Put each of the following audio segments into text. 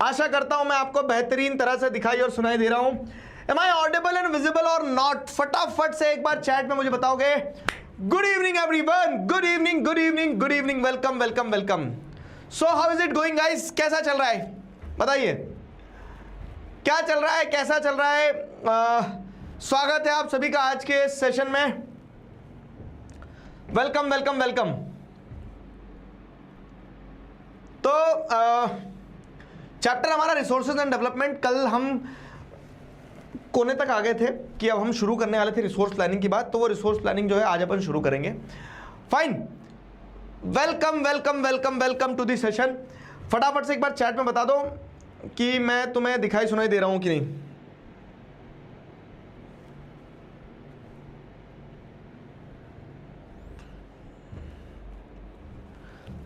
आशा करता हूं मैं आपको बेहतरीन तरह से दिखाई और सुनाई दे रहा हूं। Am I audible and visible or not? फटाफट से एक बार चैट में मुझे बताओगे। Good evening everyone, good evening, good evening, good evening, welcome welcome welcome. So how is it going guys? कैसा चल रहा है बताइए, क्या चल रहा है, कैसा चल रहा है? स्वागत है आप सभी का आज के सेशन में। Welcome welcome welcome. तो चैप्टर हमारा रिसोर्सेज एंड डेवलपमेंट, कल हम कोने तक आ गए थे कि अब हम शुरू करने वाले थे रिसोर्स प्लानिंग की बात, तो वो रिसोर्स प्लानिंग जो है आज अपन शुरू करेंगे। Fine, welcome welcome welcome welcome to the session. फटाफट से एक बार चैट में बता दो कि मैं तुम्हें दिखाई सुनाई दे रहा हूं कि नहीं।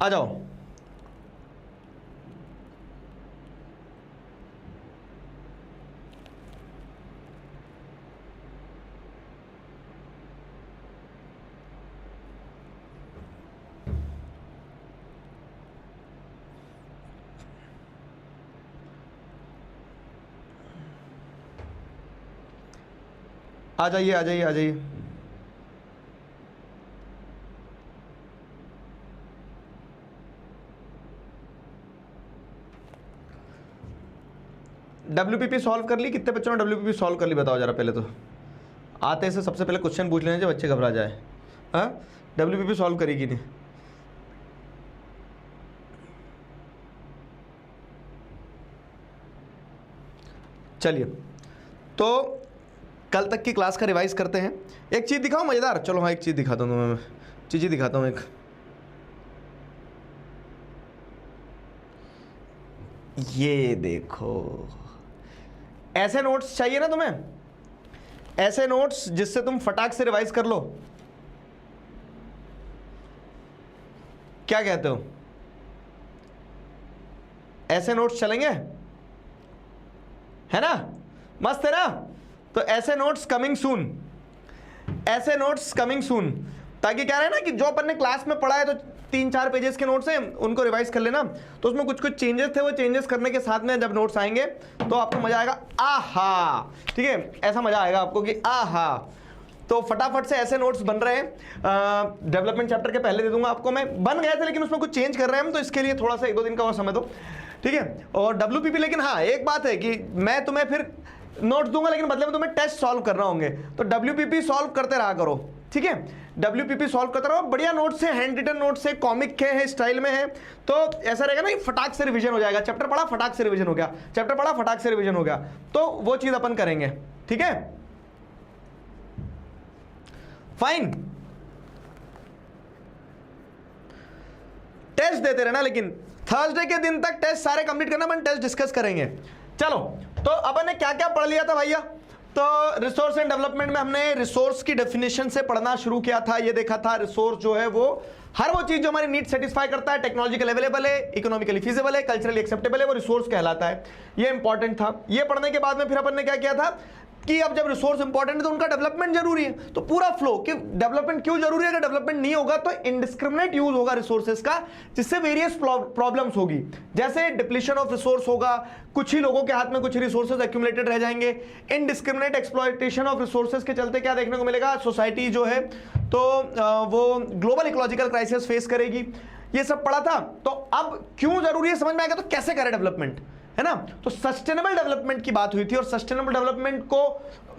आ जाओ। आ जाइए आ जाइए आ जाइए। WPP सॉल्व कर ली? कितने बच्चों ने WPP सॉल्व कर ली बताओ जरा। पहले तो आते से सबसे पहले क्वेश्चन पूछ लेने जब बच्चे घबरा जाए। हाँ, WPP सॉल्व करेगी नहीं? चलिए, तो कल तक की क्लास का रिवाइज करते हैं। एक चीज़ दिखाओ मज़ेदार। चलो हाँ, एक चीज़ दिखाता हूँ तुम्हें, मैं चीज़ दिखाता हूँ एक। ये देखो, ऐसे नोट्स चाहिए ना तुम्हें, ऐसे नोट्स जिससे तुम फटाक से रिवाइज कर लो। क्या कहते हो? ऐसे नोट्स चलेंगे? है ना, मस्त है ना? तो ऐसे नोट्स कमिंग सून, ऐसे नोट्स कमिंग सून, ताकि क्या रहे ना कि जो अपन ने क्लास में पढ़ा है तो 3-4 पेजेस के नोट्स हैं, उनको रिवाइज कर लेना। तो उसमें कुछ कुछ चेंजेस थे, वो चेंजेस करने के साथ में जब नोट्स आएंगे तो आपको मजा आएगा। आहा, ठीक है, ऐसा मजा आएगा आपको कि आहा। तो फटाफट से ऐसे नोट्स बन रहे हैं। डेवलपमेंट चैप्टर के पहले दे दूंगा आपको मैं, बन गए थे लेकिन उसमें कुछ चेंज कर रहे हैं हम, तो इसके लिए थोड़ा सा 1-2 दिन का और समय दो, ठीक है। और WPP, लेकिन हाँ एक बात है कि मैं तुम्हें फिर नोट्स दूंगा लेकिन बदले में तुम्हें टेस्ट सॉल्व करना होंगे, तो WPP सॉल्व करते रहा करो, ठीक है। WPP सॉल्व करते रहो, बढ़िया नोट्स है, हैंड रिटन नोट्स है, कॉमिक के है, स्टाइल में है, तो ऐसा रहेगा ना, फटाक से रिवीजन हो जाएगा। चैप्टर पढ़ा फटाक से रिवीजन हो गया, चैप्टर पढ़ा फटाक से रिवीजन हो गया, तो वो चीज अपन करेंगे, ठीक है। फाइन, टेस्ट देते रहना, लेकिन थर्सडे के दिन तक टेस्ट सारे कंप्लीट करना, अपन टेस्ट डिस्कस करेंगे। चलो, तो अपन ने क्या क्या पढ़ लिया था भैया? तो रिसोर्स एंड डेवलपमेंट में हमने रिसोर्स की डेफिनेशन से पढ़ना शुरू किया था। ये देखा था रिसोर्स जो है वो हर वो चीज जो हमारी नीड सेटिस्फाई करता है, टेक्नोलॉजिकल अवेलेबल है, इकोनॉमिकली फीजिबल है, कल्चरली एक्सेप्टेबल है, वो रिसोर्स कहलाता है। ये इंपॉर्टेंट था। ये पढ़ने के बाद में फिर अपन ने क्या किया था कि अब जब रिसोर्स इंपॉर्टेंट है तो उनका डेवलपमेंट जरूरी है। तो पूरा फ्लो कि डेवलपमेंट क्यों जरूरी है, अगर डेवलपमेंट नहीं होगा तो इनडिस्क्रिमिनेट यूज होगा रिसोर्सेज का, जिससे वेरियस प्रॉब्लम्स होगी, जैसे डिप्लीशन ऑफ रिसोर्स होगा, कुछ ही लोगों के हाथ में कुछ रिसोर्सेज एक्यूमुलेटेड रह जाएंगे, इनडिस्क्रिमिनेट एक्सप्लॉयटेशन ऑफ रिसोर्सेज के चलते क्या देखने को मिलेगा, सोसाइटी जो है तो वो ग्लोबल इकोलॉजिकल क्राइसिस फेस करेगी। ये सब पढ़ा था। तो अब क्यों जरूरी है समझ में आएगा, तो कैसे करें डेवलपमेंट, है ना। तो सस्टेनेबल डेवलपमेंट की बात हुई थी, और सस्टेनेबल डेवलपमेंट को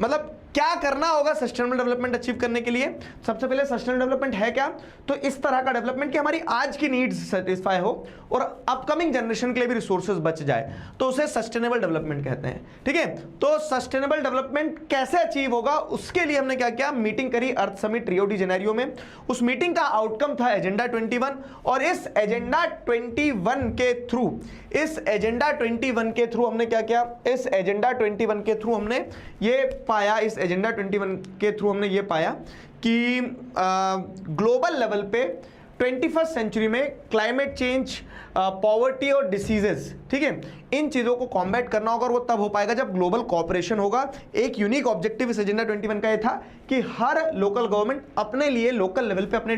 मतलब क्या करना होगा सस्टेनेबल डेवलपमेंट अचीव करने के लिए। सबसे पहले सस्टेनेबल डेवलपमेंट है क्या, तो इस तरह का डेवलपमेंट कि हमारी आज की नीड्स सेटिस्फाई हो और अपकमिंग जनरेशन के लिए भी रिसोर्सेज बच जाए, तो उसे सस्टेनेबल डेवलपमेंट कहते हैं, ठीक है। तो सस्टेनेबल डेवलपमेंट कैसे अचीव होगा, उसके लिए हमने क्या किया, मीटिंग करी अर्थ समिट रियो डी जेनेरियो में। उस मीटिंग का आउटकम था एजेंडा 21, और इस एजेंडा 21 के थ्रू, इस एजेंडा 21 के थ्रू हमने क्या किया, इस एजेंडा 21 के थ्रू हमने ये पाया, इस एजेंडा 21 के थ्रू हमने ये पाया कि ग्लोबल लेवल पे 21st सेंचुरी में क्लाइमेट चेंज, पॉवर्टी और डिसीजेस, ठीक है, इन चीज़ों को कॉम्बैट करना होगा, और वो तब हो पाएगा जब ग्लोबल कोऑपरेशन होगा। एक यूनिक ऑब्जेक्टिव इस एजेंडा 21 का ये था कि हर लोकल गवर्नमेंट अपने लिए लोकल लेवल पे अपने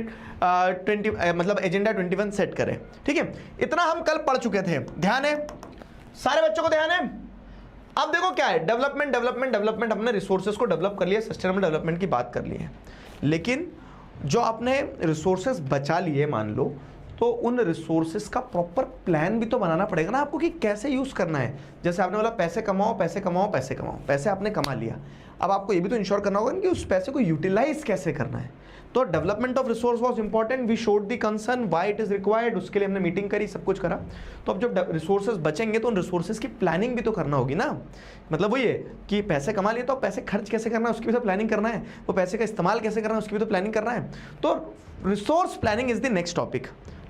मतलब एजेंडा 21 सेट करे, ठीक है। इतना हम कल पढ़ चुके थे, ध्यान है। सारे बच्चों को ध्यान है? अब देखो क्या है, डेवलपमेंट डेवलपमेंट डेवलपमेंट, हमने रिसोर्सेज को डेवलप कर लिया, सस्टेनेबल डेवलपमेंट की बात कर ली है, लेकिन जो आपने रिसोर्सेज बचा लिए मान लो, तो उन रिसोर्सेज का प्रॉपर प्लान भी तो बनाना पड़ेगा ना आपको कि कैसे यूज करना है। जैसे आपने बोला पैसे कमाओ पैसे कमाओ पैसे कमाओ, पैसे आपने कमा लिया, अब आपको ये भी तो इंश्योर करना होगा कि उस पैसे को यूटिलाइज कैसे करना है। तो development of resource was important, we showed the concern why it is required, उसके लिए हमने मीटिंग करी, सब कुछ करा। तो अब जब रिसोर्सेज बचेंगे तो उन रिसोर्सेज की प्लानिंग भी तो करना होगी ना। मतलब वही है कि पैसे कमा लिए तो पैसे खर्च कैसे करना है उसकी भी तो प्लानिंग करना है, वो पैसे का इस्तेमाल कैसे करना है उसकी भी तो प्लानिंग करना है। तो resource planning is the next topic.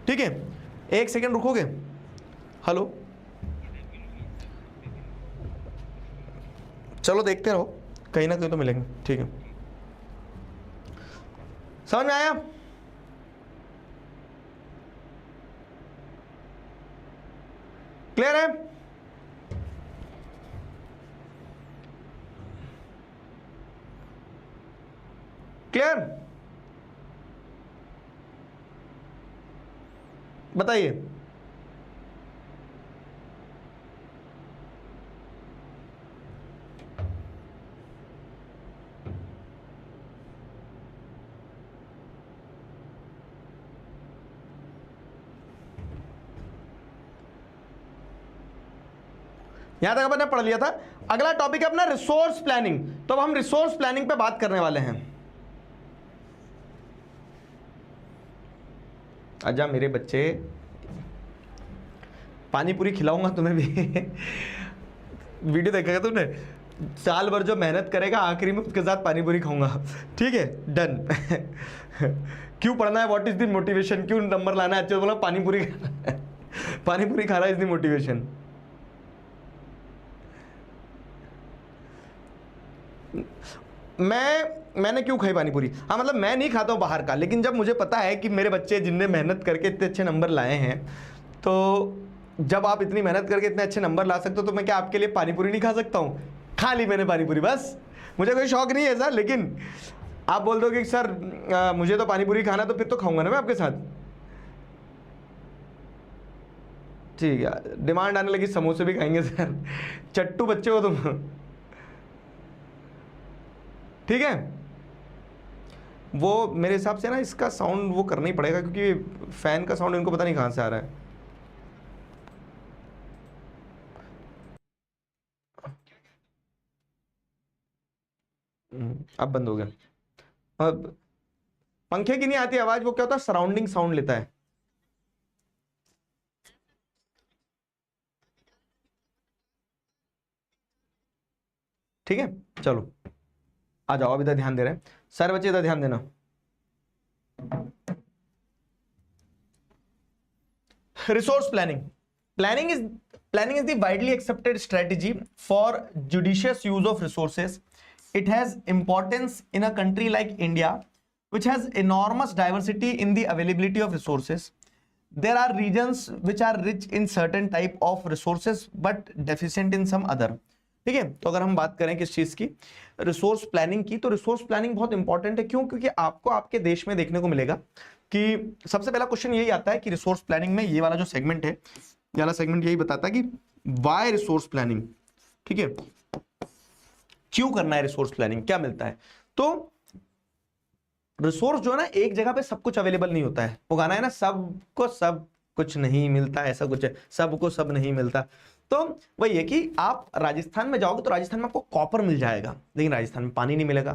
ठीक है, एक सेकेंड रुकोगे? हेलो, चलो देखते रहो, कहीं ना कहीं तो मिलेंगे। ठीक है, समझ में आया? क्लियर है? क्लियर? बताइए। यहां तक अपन ने पढ़ लिया था। अगला टॉपिक है अपना रिसोर्स प्लानिंग। तो अब हम रिसोर्स प्लानिंग पे बात करने वाले हैं। आजा मेरे बच्चे, पानी पूरी खिलाऊंगा तुम्हें भी। वीडियो देखेगा तुमने? साल भर जो मेहनत करेगा आखिरी में उसके साथ पानी पूरी खाऊंगा। ठीक है, डन। क्यों पढ़ना है, व्हाट इज द मोटिवेशन, क्यों नंबर लाना है? अच्छा बोला पानी पूरी पानी पूरी खा रहा है, इज द मोटिवेशन। मैंने क्यों खाई पानी पूरी? हाँ, मतलब मैं नहीं खाता हूँ बाहर का, लेकिन जब मुझे पता है कि मेरे बच्चे जिनने मेहनत करके इतने अच्छे नंबर लाए हैं, तो जब आप इतनी मेहनत करके इतने अच्छे नंबर ला सकते हो, तो मैं क्या आपके लिए पानी पूरी नहीं खा सकता हूँ? खा ली मैंने पानी पूरी, बस। मुझे कोई शौक नहीं है सर, लेकिन आप बोल दो कि सर मुझे तो पानी पूरी खाना, तो फिर तो खाऊंगा ना मैं आपके साथ। ठीक है, डिमांड आने लगी समोसे भी खाएंगे सर। चट्टू बच्चे हो तुम। ठीक है, वो मेरे हिसाब से ना इसका साउंड वो करना ही पड़ेगा, क्योंकि फैन का साउंड इनको पता नहीं कहां से आ रहा है। अब बंद हो गया। अब पंखे की नहीं आती आवाज, वो क्या होता है, सराउंडिंग साउंड लेता है। ठीक है, चलो आ जाओ, अब इधर ध्यान दे रहे हैं सारे बच्चे, इधर ध्यान देना। Resource planning is the widely accepted strategy for judicious use of resources. It has importance in a country like India, which has enormous diversity in the availability of resources. There are regions which are rich in certain type of resources but deficient in some other. ठीक है, तो अगर हम बात करें किस चीज की, रिसोर्स प्लानिंग की, तो रिसोर्स प्लानिंग बहुत इंपॉर्टेंट है। क्यों? क्योंकि आपको आपके देश में देखने को मिलेगा कि सबसे पहला क्वेश्चन यही आता है कि रिसोर्स प्लानिंग में ये वाला जो सेगमेंट है, ये वाला सेगमेंट यही बताता है कि वाई रिसोर्स प्लानिंग। ठीक है, क्यों करना है रिसोर्स प्लानिंग, क्या मिलता है? तो रिसोर्स जो है ना, एक जगह पे सब कुछ अवेलेबल नहीं होता है। वो गाना है ना, सबको सब कुछ नहीं मिलता, ऐसा कुछ है, सबको सब नहीं मिलता। तो वही है कि आप राजस्थान में जाओगे तो राजस्थान में आपको कॉपर मिल जाएगा, लेकिन राजस्थान में पानी नहीं मिलेगा।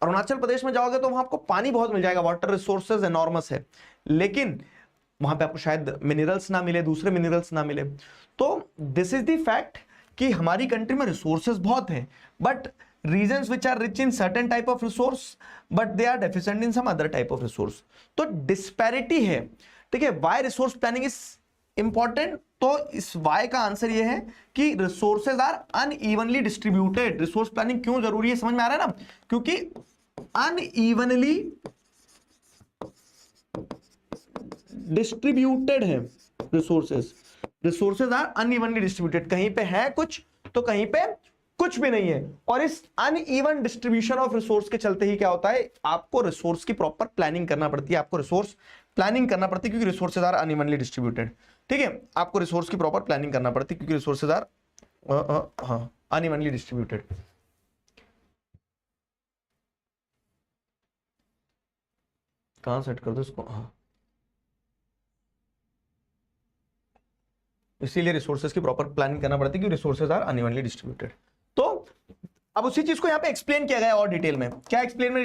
अरुणाचल प्रदेश में जाओगे तो वहां आपको पानी बहुत मिल जाएगा, वाटर रिसोर्सेज एनॉर्मस है, लेकिन वहां पे आपको शायद मिनरल्स ना मिले, दूसरे मिनरल्स ना मिले। तो दिस इज द फैक्ट कि हमारी कंट्री में रिसोर्सेज बहुत है, but regions which are rich in certain type of resource but they are deficient in some other type of resource. तो disparity है। ठीक है, why resource planning is important? तो इस why का आंसर ये है कि resources are unevenly distributed. resource planning क्यों जरूरी है, समझ में आ रहा है ना? क्योंकि unevenly distributed है resources are unevenly distributed, कहीं पे है कुछ तो कहीं पे कुछ भी नहीं है। और इस अनइवन डिस्ट्रीब्यूशन ऑफ रिसोर्स के चलते ही क्या होता है, आपको रिसोर्स की प्रॉपर प्लानिंग करना पड़ती है, आपको रिसोर्स प्लानिंग करना पड़ती है क्योंकि रिसोर्सेज आर अनइवनली डिस्ट्रीब्यूटेड। ठीक है, आपको रिसोर्स की प्रॉपर प्लानिंग करना पड़ती है क्योंकि रिसोर्सेज आर अनइवनली डिस्ट्रीब्यूटेड। कहां सेट कर दो इसको, हाँ, इसीलिए रिसोर्सेज की प्रॉपर प्लानिंग करना पड़ती है क्योंकि रिसोर्सेज आर अनइवनली डिस्ट्रीब्यूटेड। तो अब उसी चीज को यहां पे एक्सप्लेन किया गया है और डिटेल में। क्या एक्सप्लेन में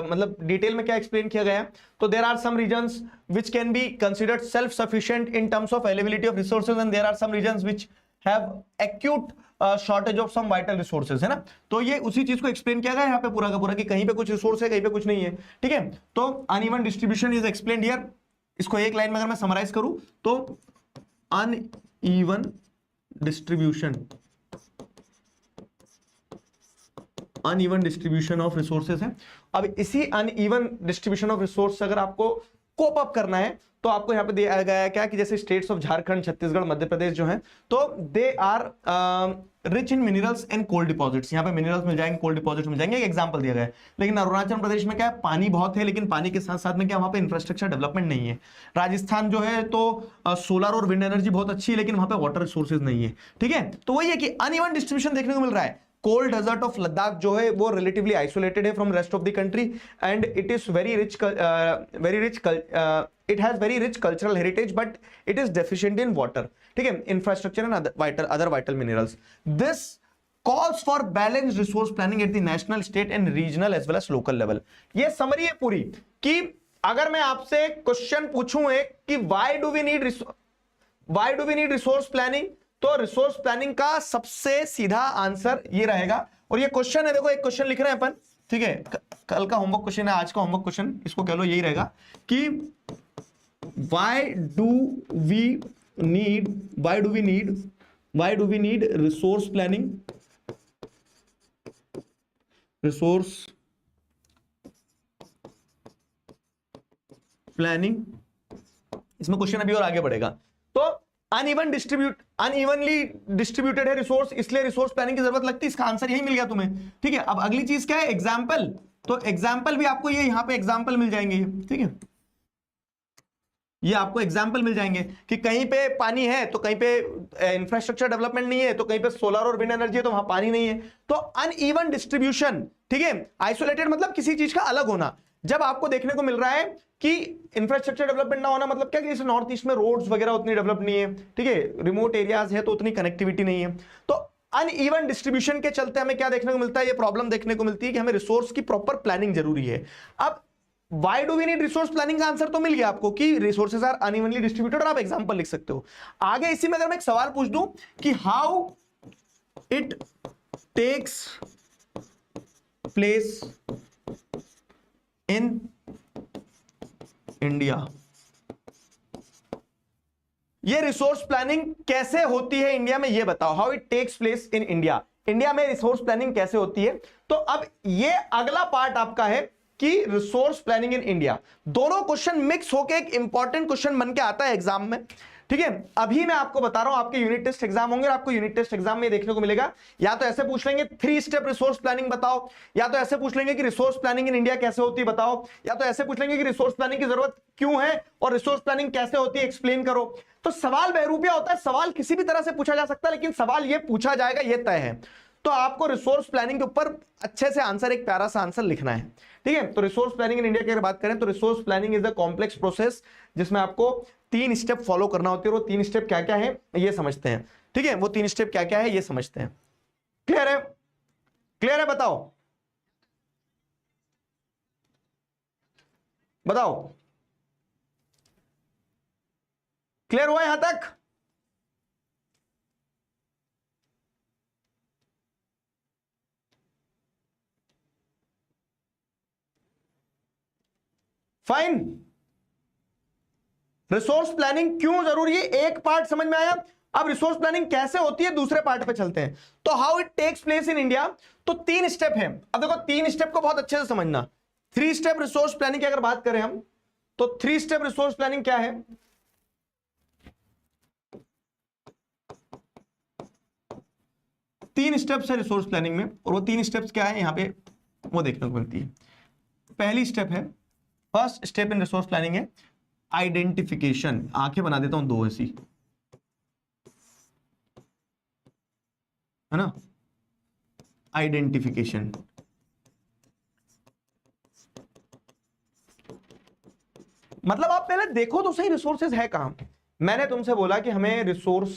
मतलब डिटेल में क्या एक्सप्लेन किया गया है, तो there are some regions which can be considered self sufficient in terms of availability of resources and there are some regions which have acute shortage of some vital resources, है ना। तो ये उसी चीज को एक्सप्लेन किया गया है यहाँ पे पूरा का पूरा कि कहीं पे कुछ रिसोर्स है, कहीं पे कुछ नहीं है। ठीक है, तो uneven distribution is explained here. इसको एक लाइन में अगर मैं समराइज करूं तो अनइवन डिस्ट्रीब्यूशन ऑफ रिसोर्सेज है। अब इसी अनइवन डिस्ट्रीब्यूशन ऑफ रिसोर्स अगर आपको कोप अप करना है तो आपको यहां पे दिया गया है क्या कि जैसे स्टेट्स ऑफ झारखंड, छत्तीसगढ़, मध्य प्रदेश जो है, तो they are rich in minerals and coal deposits. यहाँ पे मिनरल्स मिल जाएंगे, कोल डिपॉजिट्स मिल जाएंगे, एक एग्जांपल दिया गया है। लेकिन अरुणाचल प्रदेश में क्या है, पानी बहुत है, लेकिन पानी के साथ साथ में क्या वहां पे इंफ्रास्ट्रक्चर डेवलपमेंट नहीं है। राजस्थान जो है तो सोलर और विंड एनर्जी बहुत अच्छी है, लेकिन वहां पे वाटर रिसोर्सेज नहीं है। ठीक है, तो वही है कि अनइवन डिस्ट्रीब्यूशन देखने को मिल रहा है। कोल्ड डेजर्ट ऑफ लद्दाख जो है वो रिलेटिवली आइसोलेटेड है from rest of the country and it is very rich it has very rich cultural heritage but it is deficient in water. ठीक है, infrastructure and other vital minerals. This calls for balanced resource planning at the national, state and regional as well as local level. ये summary है पूरी कि अगर मैं आपसे question पूछूं एक कि why do we need resource planning, तो रिसोर्स प्लानिंग का सबसे सीधा आंसर ये रहेगा। और ये क्वेश्चन है, देखो एक क्वेश्चन लिख रहे हैं अपन, ठीक है, कल का होमवर्क क्वेश्चन है, आज का होमवर्क क्वेश्चन इसको कह लो, यही रहेगा कि why do we need resource planning, इसमें क्वेश्चन अभी और आगे बढ़ेगा। तो अनइवनली डिस्ट्रीब्यूटेड है रिसोर्स, इसलिए रिसोर्स प्लानिंग की जरूरत लगती है। इसका आंसर यही मिल गया तुम्हें। ठीक है, अब अगली चीज क्या है, एग्जाम्पल। तो एग्जाम्पल भी आपको ये यहाँ पे एग्जाम्पल मिल जाएंगे, ठीक है, ये आपको एग्जाम्पल मिल जाएंगे कि कहीं पे पानी है तो कहीं पे इंफ्रास्ट्रक्चर डेवलपमेंट नहीं है, तो कहीं पे सोलर और विंड एनर्जी है तो वहां पानी नहीं है। तो अनइवन डिस्ट्रीब्यूशन, ठीक है, आइसोलेटेड मतलब किसी चीज का अलग होना। जब आपको देखने को मिल रहा है कि इंफ्रास्ट्रक्चर डेवलपमेंट ना होना मतलब क्या कि जैसे नॉर्थ ईस्ट में रोड्स वगैरह उतनी डेवलप नहीं है, ठीक है, रिमोट एरियाज है तो उतनी कनेक्टिविटी नहीं है। तो अनइवन डिस्ट्रीब्यूशन के चलते हमें क्या देखने को मिलता है, ये प्रॉब्लम देखने को मिलती है कि हमें रिसोर्स की प्रॉपर प्लानिंग जरूरी है। अब Why do we need resource planning का आंसर तो मिल गया आपको कि रिसोर्सेज आर अनइवनली डिस्ट्रीब्यूटेड, और आप एग्जांपल लिख सकते हो। आगे इसी में अगर मैं एक सवाल पूछ दूं कि how it takes place in India, ये रिसोर्स प्लानिंग कैसे होती है इंडिया में, ये बताओ। How it takes place in India, India में रिसोर्स प्लानिंग कैसे होती है। तो अब ये अगला पार्ट आपका है कि रिसोर्स प्लानिंग इन इंडिया। दोनों क्वेश्चन मिक्स होकर एक इंपॉर्टेंट क्वेश्चन बन के आता है एग्जाम में, ठीक है। अभी मैं आपको बता रहा हूं, आपके यूनिट टेस्ट एग्जाम होंगे और आपको यूनिट टेस्ट एग्जाम में देखने को मिलेगा, या तो ऐसे पूछ लेंगे 3 स्टेप रिसोर्स प्लानिंग बताओ, या तो ऐसे पूछ लेंगे कि रिसोर्स प्लानिंग इन इंडिया कैसे होती है बताओ, या तो ऐसे पूछ लेंगे कि रिसोर्स प्लानिंग की जरूरत क्यों है और रिसोर्स प्लानिंग कैसे होती है एक्सप्लेन करो। तो सवाल बहरूपिया होता है, सवाल किसी भी तरह से पूछा जा सकता है, लेकिन सवाल ये पूछा जाएगा ये तय है। तो आपको रिसोर्स प्लानिंग के ऊपर अच्छे से आंसर, एक प्यारा सा आंसर लिखना है, ठीक है। तो रिसोर्स प्लानिंग इन इंडिया की अगर बात करें तो resource planning is the complex process जिसमें आपको 3 स्टेप फॉलो करना होती है, और वो 3 स्टेप क्या क्या है ये समझते हैं, ठीक है। वो 3 स्टेप क्या क्या है ये समझते हैं। क्लियर है, क्लियर है, बताओ बताओ, क्लियर हुआ यहां तक? फाइन। रिसोर्स प्लानिंग क्यों जरूरी है, एक पार्ट समझ में आया। अब रिसोर्स प्लानिंग कैसे होती है दूसरे पार्ट पे चलते हैं। तो how it takes place in India, तो 3 स्टेप है। अब देखो 3 स्टेप को बहुत अच्छे से समझना। 3 स्टेप रिसोर्स प्लानिंग की अगर बात करें हम, तो 3 स्टेप रिसोर्स प्लानिंग क्या है, तीन स्टेप्स है रिसोर्स प्लानिंग में, और वो 3 स्टेप्स क्या है यहां पे वो देखने को मिलती है। पहली स्टेप है, first step in resource planning है आइडेंटिफिकेशन, आंखें बना देता हूं दो ऐसी, है ना, आइडेंटिफिकेशन। मतलब आप पहले देखो तो सही रिसोर्सेज है कहां। मैंने तुमसे बोला कि हमें रिसोर्स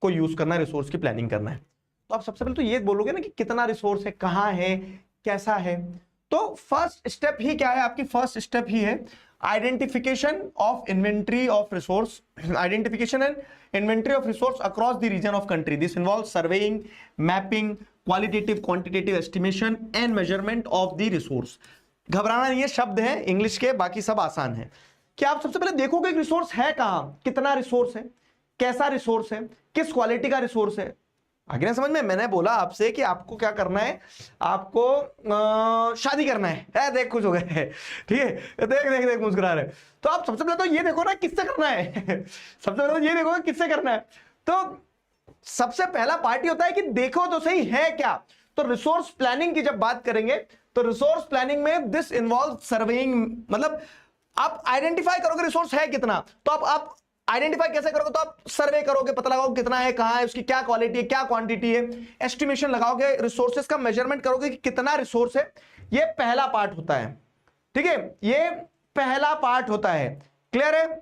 को यूज करना है, रिसोर्स की प्लानिंग करना है, तो आप सबसे पहले तो ये बोलोगे ना कि कितना रिसोर्स है, कहां है, कैसा है। तो फर्स्ट स्टेप ही क्या है आपकी, फर्स्ट स्टेप ही है identification of inventory of resource, identification and inventory of resource across the region of country. This involve surveying, mapping, qualitative quantitative estimation and measurement of the resource. घबराना नहीं है, शब्द है इंग्लिश के, बाकी सब आसान है। कि आप सबसे पहले देखोगे रिसोर्स है कहां, कितना रिसोर्स है, कैसा रिसोर्स है, किस क्वालिटी का रिसोर्स है। आगे ना समझ में, मैंने बोला आपसे कि आपको क्या करना है, आपको शादी करना है, देख खुश हो गए, ठीक है, देख देख देख मुस्कुरा रहे। तो आप सबसे पहले तो ये देखो ना किससे करना है सबसे पहले तो ये देखो किससे करना है। तो सबसे पहला पार्टी होता है कि देखो तो सही है क्या। तो रिसोर्स प्लानिंग की जब बात करेंगे तो रिसोर्स प्लानिंग में दिस इन्वॉल्व सर्वेइंग, मतलब आप आइडेंटिफाई करोगे रिसोर्स है कितना, तो आप आइडेंटिफाई कैसे करोगे, तो आप सर्वे करोगे, पता लगाओगे कितना है, कहां है, उसकी क्या क्वालिटी है, क्या क्वांटिटी है, एस्टिमेशन लगाओगे, रिसोर्सेज का मेजरमेंट करोगे कि कितना रिसोर्स है। ये पहला पार्ट होता है, ठीक है, ये पहला पार्ट होता है। क्लियर है,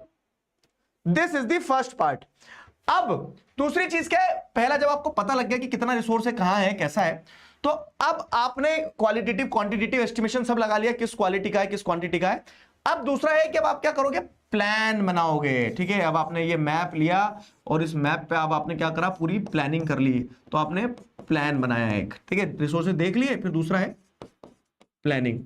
this is the first part. अब दूसरी चीज क्या है, पहला जब आपको पता लग गया कि कितना रिसोर्स है, कहां है, कैसा है, तो अब आपने क्वालिटेटिव क्वांटिटेटिव एस्टिमेशन सब लगा लिया, किस क्वालिटी का है, किस क्वांटिटी का है। अब दूसरा है कि अब आप क्या करोगे, प्लान बनाओगे, ठीक है। अब आपने ये मैप लिया और इस मैप पे अब आपने क्या करा, पूरी प्लानिंग कर ली, तो आपने प्लान बनाया एक, ठीक है, रिसोर्सेज देख लिए। फिर दूसरा है प्लानिंग,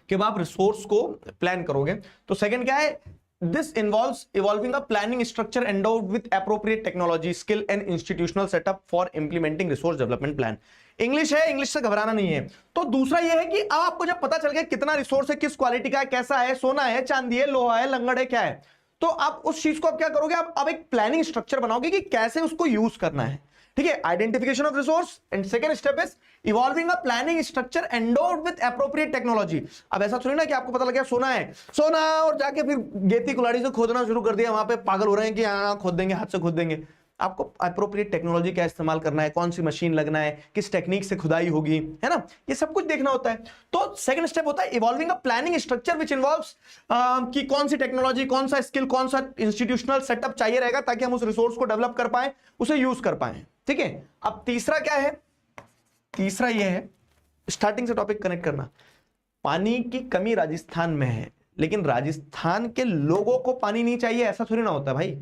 कि अब आप रिसोर्स को प्लान करोगे। तो सेकंड क्या है, this involves evolving a planning structure endowed with appropriate technology, skill and institutional setup for implementing resource development plan. English है, इंग्लिश से घबराना नहीं है। तो दूसरा यह है कि अब आपको जब पता चल गया कितना रिसोर्स है, किस क्वालिटी का है, कैसा है, सोना है, चांदी है, लोहा है, लंगड़ है, क्या है, तो आप उस चीज को आप क्या करोगे, आप अब एक प्लानिंग स्ट्रक्चर बनाओगे कि कैसे उसको यूज करना है, ठीक है। Identification of resource and second step is evolving a planning structure endowed with appropriate technology. अब ऐसा थोड़ी ना कि आपको पता लग गया सोना है, सोना, और जाके फिर गेती कुल्हाड़ी से खोदना शुरू कर दिया, वहां पे पागल हो रहे हैं कि हाँ खोद देंगे, हाथ से खोद देंगे। आपको एप्रोप्रिएट टेक्नोलॉजी का इस्तेमाल करना है, कौन सी मशीन लगना है, किस टेक्निक से खुदाई होगी, है ना, ये सब कुछ देखना होता है। तो सेकंड स्टेप होता है evolving a planning structure which involves कि कौन सी टेक्नोलॉजी, कौन सा स्किल, कौन सा इंस्टीट्यूशनल सेटअप चाहिए रहेगा ताकि हम उस रिसोर्स को डेवलप कर पाए, उसे यूज कर पाए, ठीक है। अब तीसरा क्या है, तीसरा ये है, स्टार्टिंग से टॉपिक कनेक्ट करना। पानी की कमी राजस्थान में है, लेकिन राजस्थान के लोगों को पानी नहीं चाहिए ऐसा थोड़ी ना होता भाई,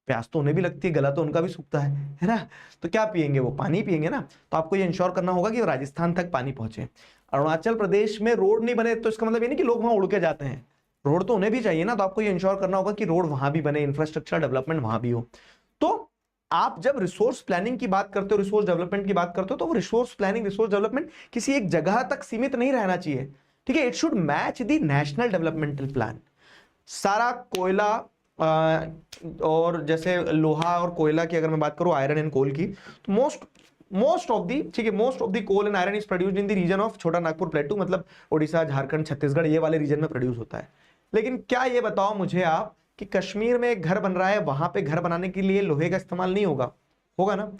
प्यास तो उन्हें भी लगती है, गला तो उनका भी सूखता है ना, तो क्या पिएंगे, वो पानी पिएंगे ना। तो आपको ये इंश्योर करना होगा कि राजस्थान तक पानी पहुंचे। अरुणाचल प्रदेश में रोड नहीं बने तो इसका मतलब ये नहीं कि लोग वहां उड़ के जाते हैं, रोड तो उन्हें भी चाहिए ना, तो आपको ये इंश्योर करना होगा कि रोड वहां भी बने, इंफ्रास्ट्रक्चर डेवलपमेंट वहां भी हो। तो आप जब रिसोर्स प्लानिंग की बात करते हो, रिसोर्स डेवलपमेंट की बात करते हो, तो वो रिसोर्स प्लानिंग, रिसोर्स डेवलपमेट किसी एक जगह तक सीमित नहीं रहना चाहिए, ठीक है। It should match the national developmental plan. सारा कोयला और जैसे लोहा और कोयला की अगर मैं बात करूं, आयरन एंड कोल की, तो मोस्ट ऑफ दी, ठीक है, most of the coal and iron is produced in the region of Chota Nagpur प्लेटू, मतलब ओडिशा, झारखंड, छत्तीसगढ़, ये वाले रीजन में प्रोड्यूस होता है। लेकिन क्या ये बताओ मुझे आप कि कश्मीर में एक घर बन रहा है, वहां पे घर बनाने के लिए लोहे का इस्तेमाल नहीं होगा, होगा ना।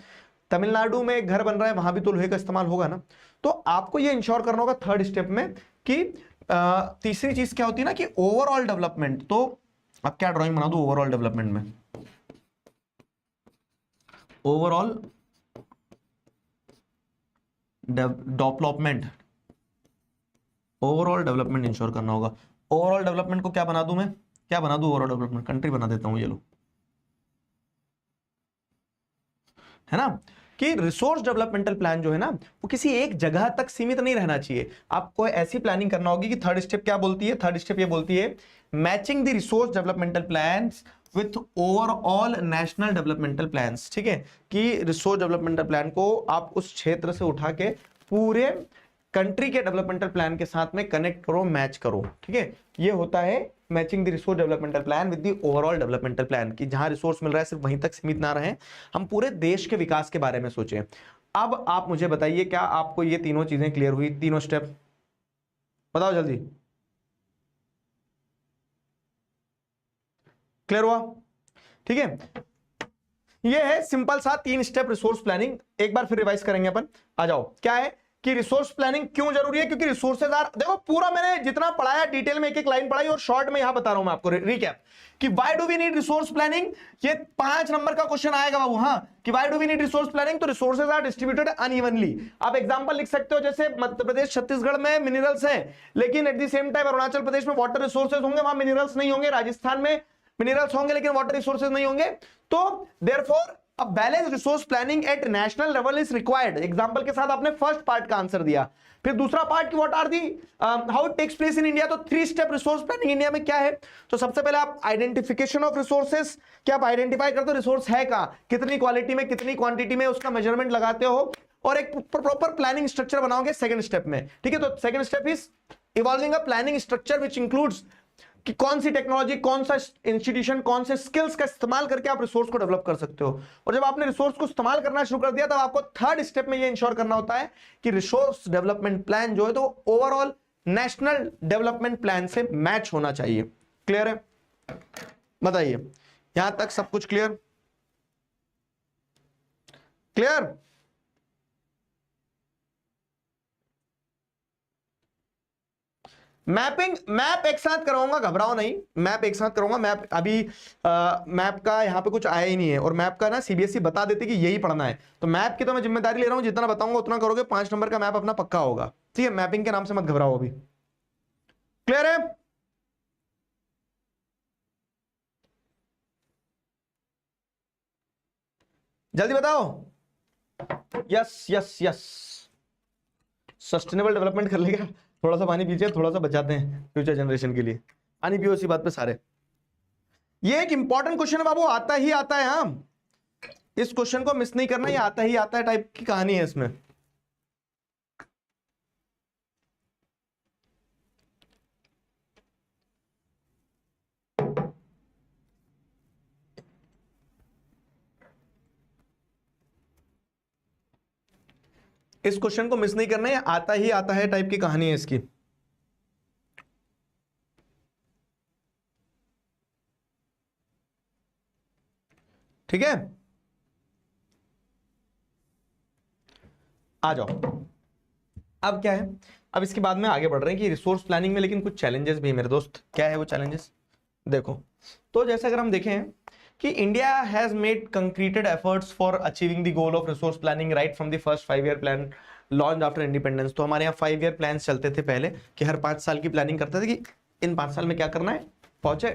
तमिलनाडु में एक घर बन रहा है, वहां भी तो लोहे का इस्तेमाल होगा ना। तो आपको ये इंश्योर करना होगा थर्ड स्टेप में कि तीसरी चीज क्या होती है ना कि ओवरऑल डेवलपमेंट। तो अब क्या ड्राइंग बना दूं ओवरऑल डेवलपमेंट में, overall development, overall development ensure करना होगा। ओवरऑल डेवलपमेंट को क्या बना दूं मैं, क्या बना दूं ओवरऑल डेवलपमेंट, कंट्री बना देता हूं, ये लो, है ना, कि रिसोर्स डेवलपमेंटल प्लान जो है ना वो किसी एक जगह तक सीमित नहीं रहना चाहिए। आपको ऐसी प्लानिंग करना होगी कि थर्ड स्टेप क्या बोलती है, थर्ड स्टेप ये बोलती है matching the resource developmental plans with overall national developmental plans, ठीक है, कि रिसोर्स डेवलपमेंटल प्लान को आप उस क्षेत्र से उठा के पूरे कंट्री के डेवलपमेंटल प्लान के साथ में कनेक्ट करो, मैच करो, ठीक है। ये होता है matching the resource developmental plan with the overall developmental plan, कि जहां रिसोर्स मिल रहा है सिर्फ वहीं तक सीमित ना रहे, हम पूरे देश के विकास के बारे में सोचें। अब आप मुझे बताइए, क्या आपको ये तीनों चीजें क्लियर हुई, तीनों स्टेप बताओ जल्दी। क्लियर हुआ? ठीक है, ये है सिंपल सा 3 स्टेप रिसोर्स प्लानिंग। एक बार फिर रिवाइज करेंगे अपन। आ जाओ, क्या है कि रिसोर्स प्लानिंग क्यों जरूरी है? क्योंकि रिसोर्सेज आर, देखो पूरा मैंने जितना पढ़ाया डिटेल में एक एक लाइन पढ़ाई और शॉर्ट में यहां बता रहा हूं मैं आपको रिकैप कि why do we need resource planning. ये 5 नंबर का क्वेश्चन आएगा बाबू। हाँ, कि why do we need resource planning? तो रिसोर्सेज आर डिस्ट्रीब्यूटेड अनइवनली। आप एग्जांपल लिख सकते हो, जैसे मध्य प्रदेश छत्तीसगढ़ में मिनरल्स है, लेकिन at the same time Arunachal Pradesh में वाटर रिसोर्सेज होंगे, वहां मिनरल्स नहीं होंगे। राजस्थान में मिनरल्स होंगे लेकिन वाटर रिसोर्सेज नहीं होंगे। तो therefore a balanced resource planning at national level is required। Example के साथ आपने फर्स्ट पार्ट का आंसर दिया। फिर दूसरा पार्ट की what are the how it takes place in India. तो 3 स्टेप रिसोर्स प्लानिंग इंडिया में क्या है? तो सबसे पहले आप आइडेंटिफिकेशन ऑफ रिसोर्सेस, क्या आप आइडेंटिफाई करते हो रिसोर्स है कहां, कितनी क्वालिटी में, कितनी क्वांटिटी में, उसका मेजरमेंट लगाते हो और एक प्रॉपर प्लानिंग स्ट्रक्चर बनाओगे सेकंड स्टेप में। ठीक है, तो second step is evolving a planning structure which includes कि कौन सी टेक्नोलॉजी, कौन सा इंस्टीट्यूशन, कौन से स्किल्स का इस्तेमाल करके आप रिसोर्स को डेवलप कर सकते हो। और जब आपने रिसोर्स को इस्तेमाल करना शुरू कर दिया तब आपको थर्ड स्टेप में ये इंश्योर करना होता है कि रिसोर्स डेवलपमेंट प्लान जो है तो ओवरऑल नेशनल डेवलपमेंट प्लान से मैच होना चाहिए। क्लियर है? बताइए, यहां तक सब कुछ क्लियर? क्लियर? मैपिंग, मैप एक साथ कराऊंगा, घबराओ नहीं, मैप एक साथ करूंगा। मैप अभी मैप का यहाँ पे कुछ आया ही नहीं है और मैप का ना सीबीएसई बता देते कि यही पढ़ना है, तो मैप की तो मैं जिम्मेदारी ले रहा हूं, जितना बताऊंगा उतना करोगे। 5 नंबर का मैप अपना पक्का होगा। ठीक है, मैपिंग के नाम से मत घबराओ अभी। क्लियर है? जल्दी बताओ। Yes yes yes, sustainable development कर लेगा। थोड़ा सा पानी पीजिए, थोड़ा सा बचाते हैं फ्यूचर जनरेशन के लिए। पानी पियो, इसी बात पे सारे। ये एक इंपॉर्टेंट क्वेश्चन है बाबू, आता ही आता है। हाँ, इस क्वेश्चन को मिस नहीं करना, ये आता ही आता है टाइप की कहानी है इसमें। इस क्वेश्चन को मिस नहीं करना है, आता ही आता है टाइप की कहानी है इसकी। ठीक है, आ जाओ। अब क्या है, अब इसके बाद में आगे बढ़ रहे हैं कि रिसोर्स प्लानिंग में लेकिन कुछ चैलेंजेस भी है मेरे दोस्त। क्या है वो चैलेंजेस? देखो, तो जैसे अगर हम देखें कि India has made concreted efforts for achieving the goal of resource planning right from the first 5 year plan launch after independence. तो हमारे यहाँ 5 ईयर प्लान चलते थे पहले कि हर 5 साल की प्लानिंग करते थे कि इन 5 साल में क्या करना है, पहुंचे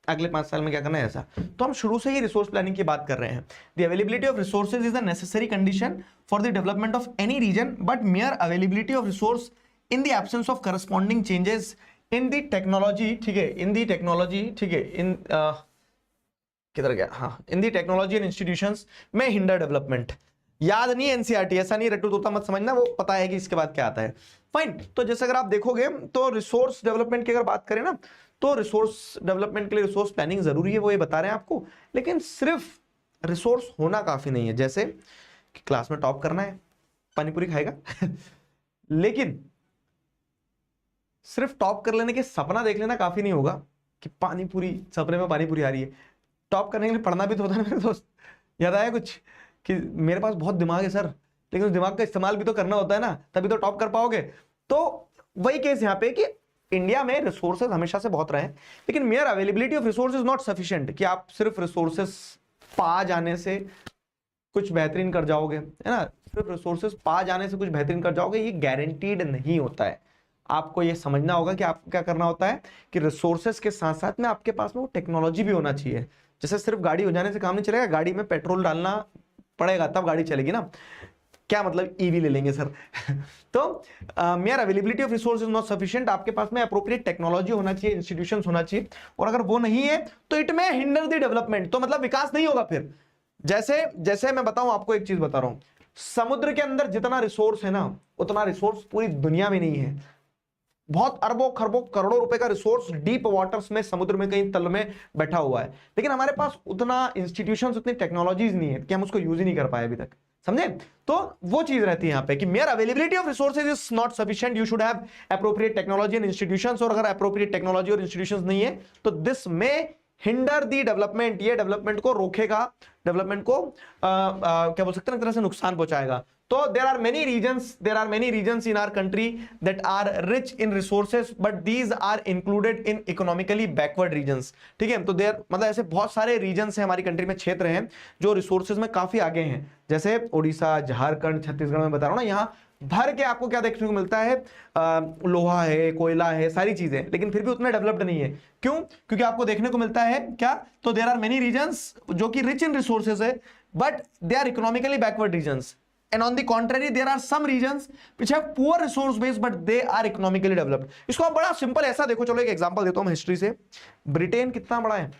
अगले 5 साल में क्या करना है, ऐसा। तो हम शुरू से ही रिसोर्स प्लानिंग की बात कर रहे हैं। The availability of resources is a necessary condition for the development of any region, but mere availability of resource in the absence of corresponding changes in the technology. ठीक है, इन द टेक्नोलॉजी, ठीक है, इन किधर गया, हाँ, इन द टेक्नोलॉजी एंड इंस्टीट्यूशंस में hinder development. याद नहीं एनसीईआरटी, ऐसा नहीं रट्टू तोता मत समझना, वो पता है कि इसके बाद क्या आता है। फाइन, तो जैसे अगर आप देखोगे तो रिसोर्स डेवलपमेंट की अगर बात करें ना, तो रिसोर्स डेवलपमेंट के लिए रिसोर्स प्लानिंग जरूरी है, वो ये बता रहे हैं आपको। लेकिन सिर्फ रिसोर्स होना काफी नहीं है। जैसे कि क्लास में टॉप करना है, पानी पूरी खाएगा लेकिन सिर्फ टॉप कर लेने के सपना देख लेना काफी नहीं होगा कि पानी पूरी, सपने में पानी पूरी आ रही है। टॉप करने के लिए पढ़ना भी तो होता है मेरे दोस्त। याद आया कुछ कि मेरे पास बहुत दिमाग है सर, लेकिन उस दिमाग का इस्तेमाल भी तो करना होता है ना, तभी तो टॉप कर पाओगे। तो वही केस यहाँ पे कि इंडिया में रिसोर्सेज हमेशा से बहुत रहे, लेकिन mayor availability of resource is not sufficient कि आप सिर्फ रिसोर्सेज पा जाने से कुछ बेहतरीन कर जाओगे, है ना। सिर्फ रिसोर्सेज पा जाने से कुछ बेहतरीन कर जाओगे, ये गारंटीड नहीं होता है। आपको ये समझना होगा कि आपको क्या करना होता है कि रिसोर्सेज के साथ साथ में आपके पास में वो टेक्नोलॉजी भी होना चाहिए। जैसे सिर्फ गाड़ी हो जाने से काम नहीं चलेगा, गाड़ी में पेट्रोल डालना पड़ेगा तब गाड़ी चलेगी ना। क्या मतलब ईवी ले लेंगे सर तो mayor availability of resource is not sufficient, आपके पास में अप्रोप्रिएट टेक्नोलॉजी होना चाहिए, इंस्टीट्यूशंस होना चाहिए, और अगर वो नहीं है तो इट में हिंडर द डेवलपमेंट, तो मतलब विकास नहीं होगा फिर। जैसे जैसे मैं बताऊं आपको, एक चीज बता रहा हूं, समुद्र के अंदर जितना रिसोर्स है ना, उतना रिसोर्स पूरी दुनिया में नहीं है। बहुत अरबों खरबों करोड़ों रुपए का रिसोर्स डीप वाटर्स में, समुद्र में कहीं तल में बैठा हुआ है, लेकिन हमारे पास उतना इंस्टीट्यूशंस, उतनी टेक्नोलॉजीज नहीं है कि हम उसको यूज ही नहीं कर पाए अभी तक, समझे। तो वो चीज रहती है यहाँ पे कि mere availability of resources is not sufficient, you should have appropriate technology and institutions, और अगर एप्रोप्रिएट टेक्नोलॉजी और इंस्टीट्यूशंस नहीं है तो दिस में हिंडर दी डेवलपमेंट, ये डेवलपमेंट को रोकेगा, डेवलपमेंट को क्या बोल सकते हैं, एक तरह से नुकसान पहुंचाएगा। तो there are many regions in our country that are rich in resources but these are included in economically backward regions. ठीक है, तो देर मतलब ऐसे बहुत सारे रीजन्स हैं हमारी कंट्री में, क्षेत्र हैं जो रिसोर्सेज में काफी आगे हैं, जैसे उड़ीसा, झारखंड, छत्तीसगढ़ में बता रहा हूं ना, यहाँ भर के आपको क्या देखने को मिलता है, लोहा है, कोयला है, सारी चीजें, लेकिन फिर भी उतना डेवलप्ड नहीं है। क्यों? क्योंकि आपको देखने को मिलता है क्या, तो देयर आर मेनी रीजन्स जो कि रिच इन रिसोर्सेज है but they are economically backward regions, and on the contrary there are some regions which have poor resource base but they are economically developed. इसको आप बड़ा simple ऐसा देखो, चलो एक एग्जांपल देता हूं मैं हिस्ट्री से। ब्रिटेन कितना बड़ा है,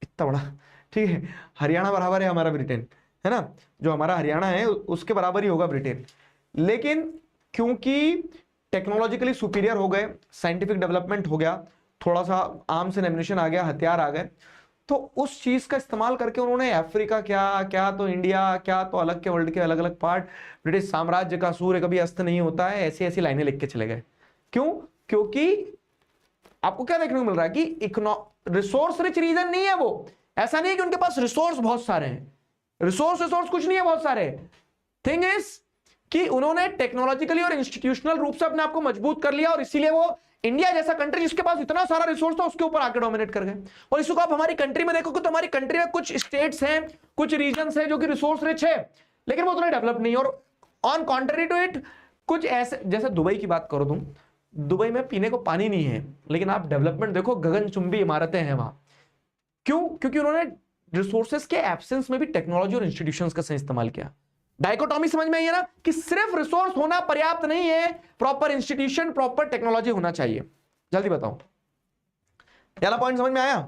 इतना बड़ा, ठीक है, हरियाणा बराबर है हमारा ब्रिटेन, है ना, जो हमारा हरियाणा है उसके बराबर ही होगा ब्रिटेन, लेकिन क्योंकि टेक्नोलॉजिकली सुपीरियर हो गए, साइंटिफिक डेवलपमेंट हो गया, थोड़ा सा आर्म्स एंड एम्युनिशन आ गया, हथियार आ गए, तो उस चीज का इस्तेमाल करके उन्होंने अफ्रीका क्या तो इंडिया, क्या तो अलग के वर्ल्ड के अलग अलग पार्ट, ब्रिटिश साम्राज्य का सूर्य कभी अस्त नहीं होता है, ऐसी ऐसी लाइनें लिख के चले गए। क्यों? क्योंकि आपको क्या देखने को मिल रहा है कि रिसोर्स रिच रीजन नहीं है वो, ऐसा नहीं है कि उनके पास रिसोर्स बहुत सारे हैं, रिसोर्स कुछ नहीं है बहुत सारे। थिंग इज कि उन्होंने टेक्नोलॉजिकली और इंस्टीट्यूशनल रूप से अपने आप को मजबूत कर लिया, और इसीलिए वो इंडिया जैसा कंट्री जिसके पास इतना सारा रिसोर्स था उसके ऊपर आके डोमिनेट कर गए। और इसको आप हमारी कंट्री में देखोगे तो हमारी कंट्री में कुछ स्टेट्स हैं, कुछ रीजन्स हैं जो कि रिसोर्स रिच है लेकिन वो उतना डेवलप नहीं है, और ऑन कॉन्ट्ररी टू इट कुछ ऐसे, जैसे दुबई की बात करो तुम, दुबई में पीने को पानी नहीं है लेकिन आप डेवलपमेंट देखो, गगनचुंबी इमारतें हैं वहां। क्यों? क्योंकि उन्होंने रिसोर्सेज के एब्सेंस में भी टेक्नोलॉजी और इंस्टीट्यूशंस का सही इस्तेमाल किया। डाइकोटॉमी समझ में आई है ना, कि सिर्फ रिसोर्स होना पर्याप्त नहीं है, प्रॉपर इंस्टीट्यूशन, प्रॉपर टेक्नोलॉजी होना चाहिए। जल्दी बताओ, ये वाला पॉइंट समझ में आया?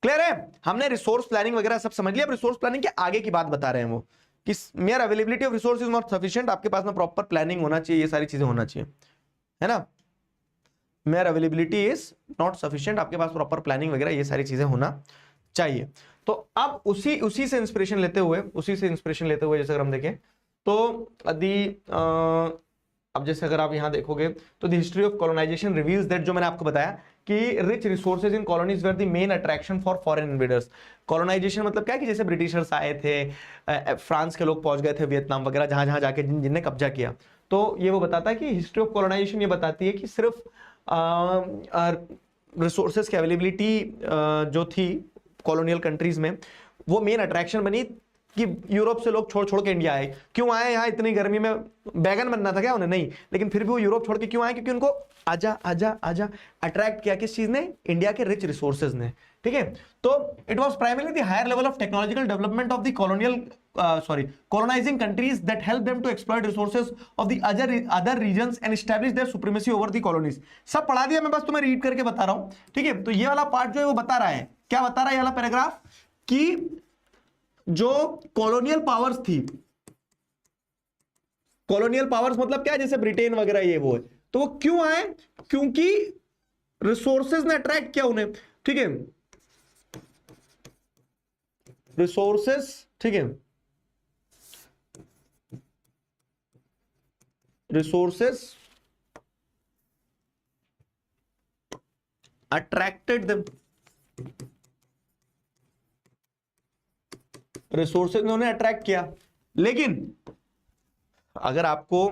क्लियर है? हमने रिसोर्स प्लानिंग वगैरह सब समझ लिया। अब रिसोर्स प्लानिंग के आगे की बात बता रहे हैं वो, कि mere availability of resource is not sufficient, आपके पास में प्रॉपर प्लानिंग होना चाहिए, ये सारी चीजें होना चाहिए, है ना। Mayor availability is not sufficient, आपके पास प्रॉपर प्लानिंग वगैरह ये सारी चीजें होना चाहिए। तो अब उसी से इंस्पिरेशन लेते हुए जैसे अगर हम देखें तो अब जैसे अगर आप यहां देखोगे तो the history of colonization reveals that, जो मैंने आपको बताया कि rich resources in colonies were the main attraction for foreign invaders. Colonization मतलब क्या है कि जैसे ब्रिटिशर्स आए थे, फ्रांस के लोग पहुंच गए थे, वियतनाम वगैरह, जहां जाके जिनने कब्जा किया, तो ये वो बताता है कि हिस्ट्री ऑफ कॉलोनाइजेशन ये बताती है कि सिर्फ रिसोर्सेज की अवेलेबिलिटी जो थी कॉलोनियल कंट्रीज में, वो मेन अट्रैक्शन बनी कि यूरोप से लोग छोड़ के इंडिया आए। क्यों आए यहाँ? इतनी गर्मी में बैगन बनना था क्या उन्हें? नहीं, लेकिन फिर भी वो यूरोप छोड़ के क्यों आए? क्योंकि उनको आजा आजा आजा अट्रैक्ट किया किस चीज ने? इंडिया के रिच रिसोर्सेज ने। ठीक है, तो it was primarily the higher level of technological development of the colonizing countries that help them to exploit resources of the other regions and establish their supremacy over the colonies। सब पढ़ा दिया, मैं बस तुम्हें रीड करके बता रहा हूं। ठीक है, तो ये वाला पार्ट जो है वो बता रहा है, क्या बता रहा है ये वाला पैराग्राफ, कि जो कॉलोनियल पावर्स थी, कॉलोनियल पावर्स मतलब क्या, जैसे ब्रिटेन वगैरह ये वो है, तो वो क्यों आए? क्योंकि रिसोर्सेज ने अट्रैक्ट किया उन्हें। ठीक है, रिसोर्सेज, ठीक है, रिसोर्सेज अट्रैक्टेड देम, रिसोर्सेज ने उन्हें अट्रैक्ट किया। लेकिन अगर आपको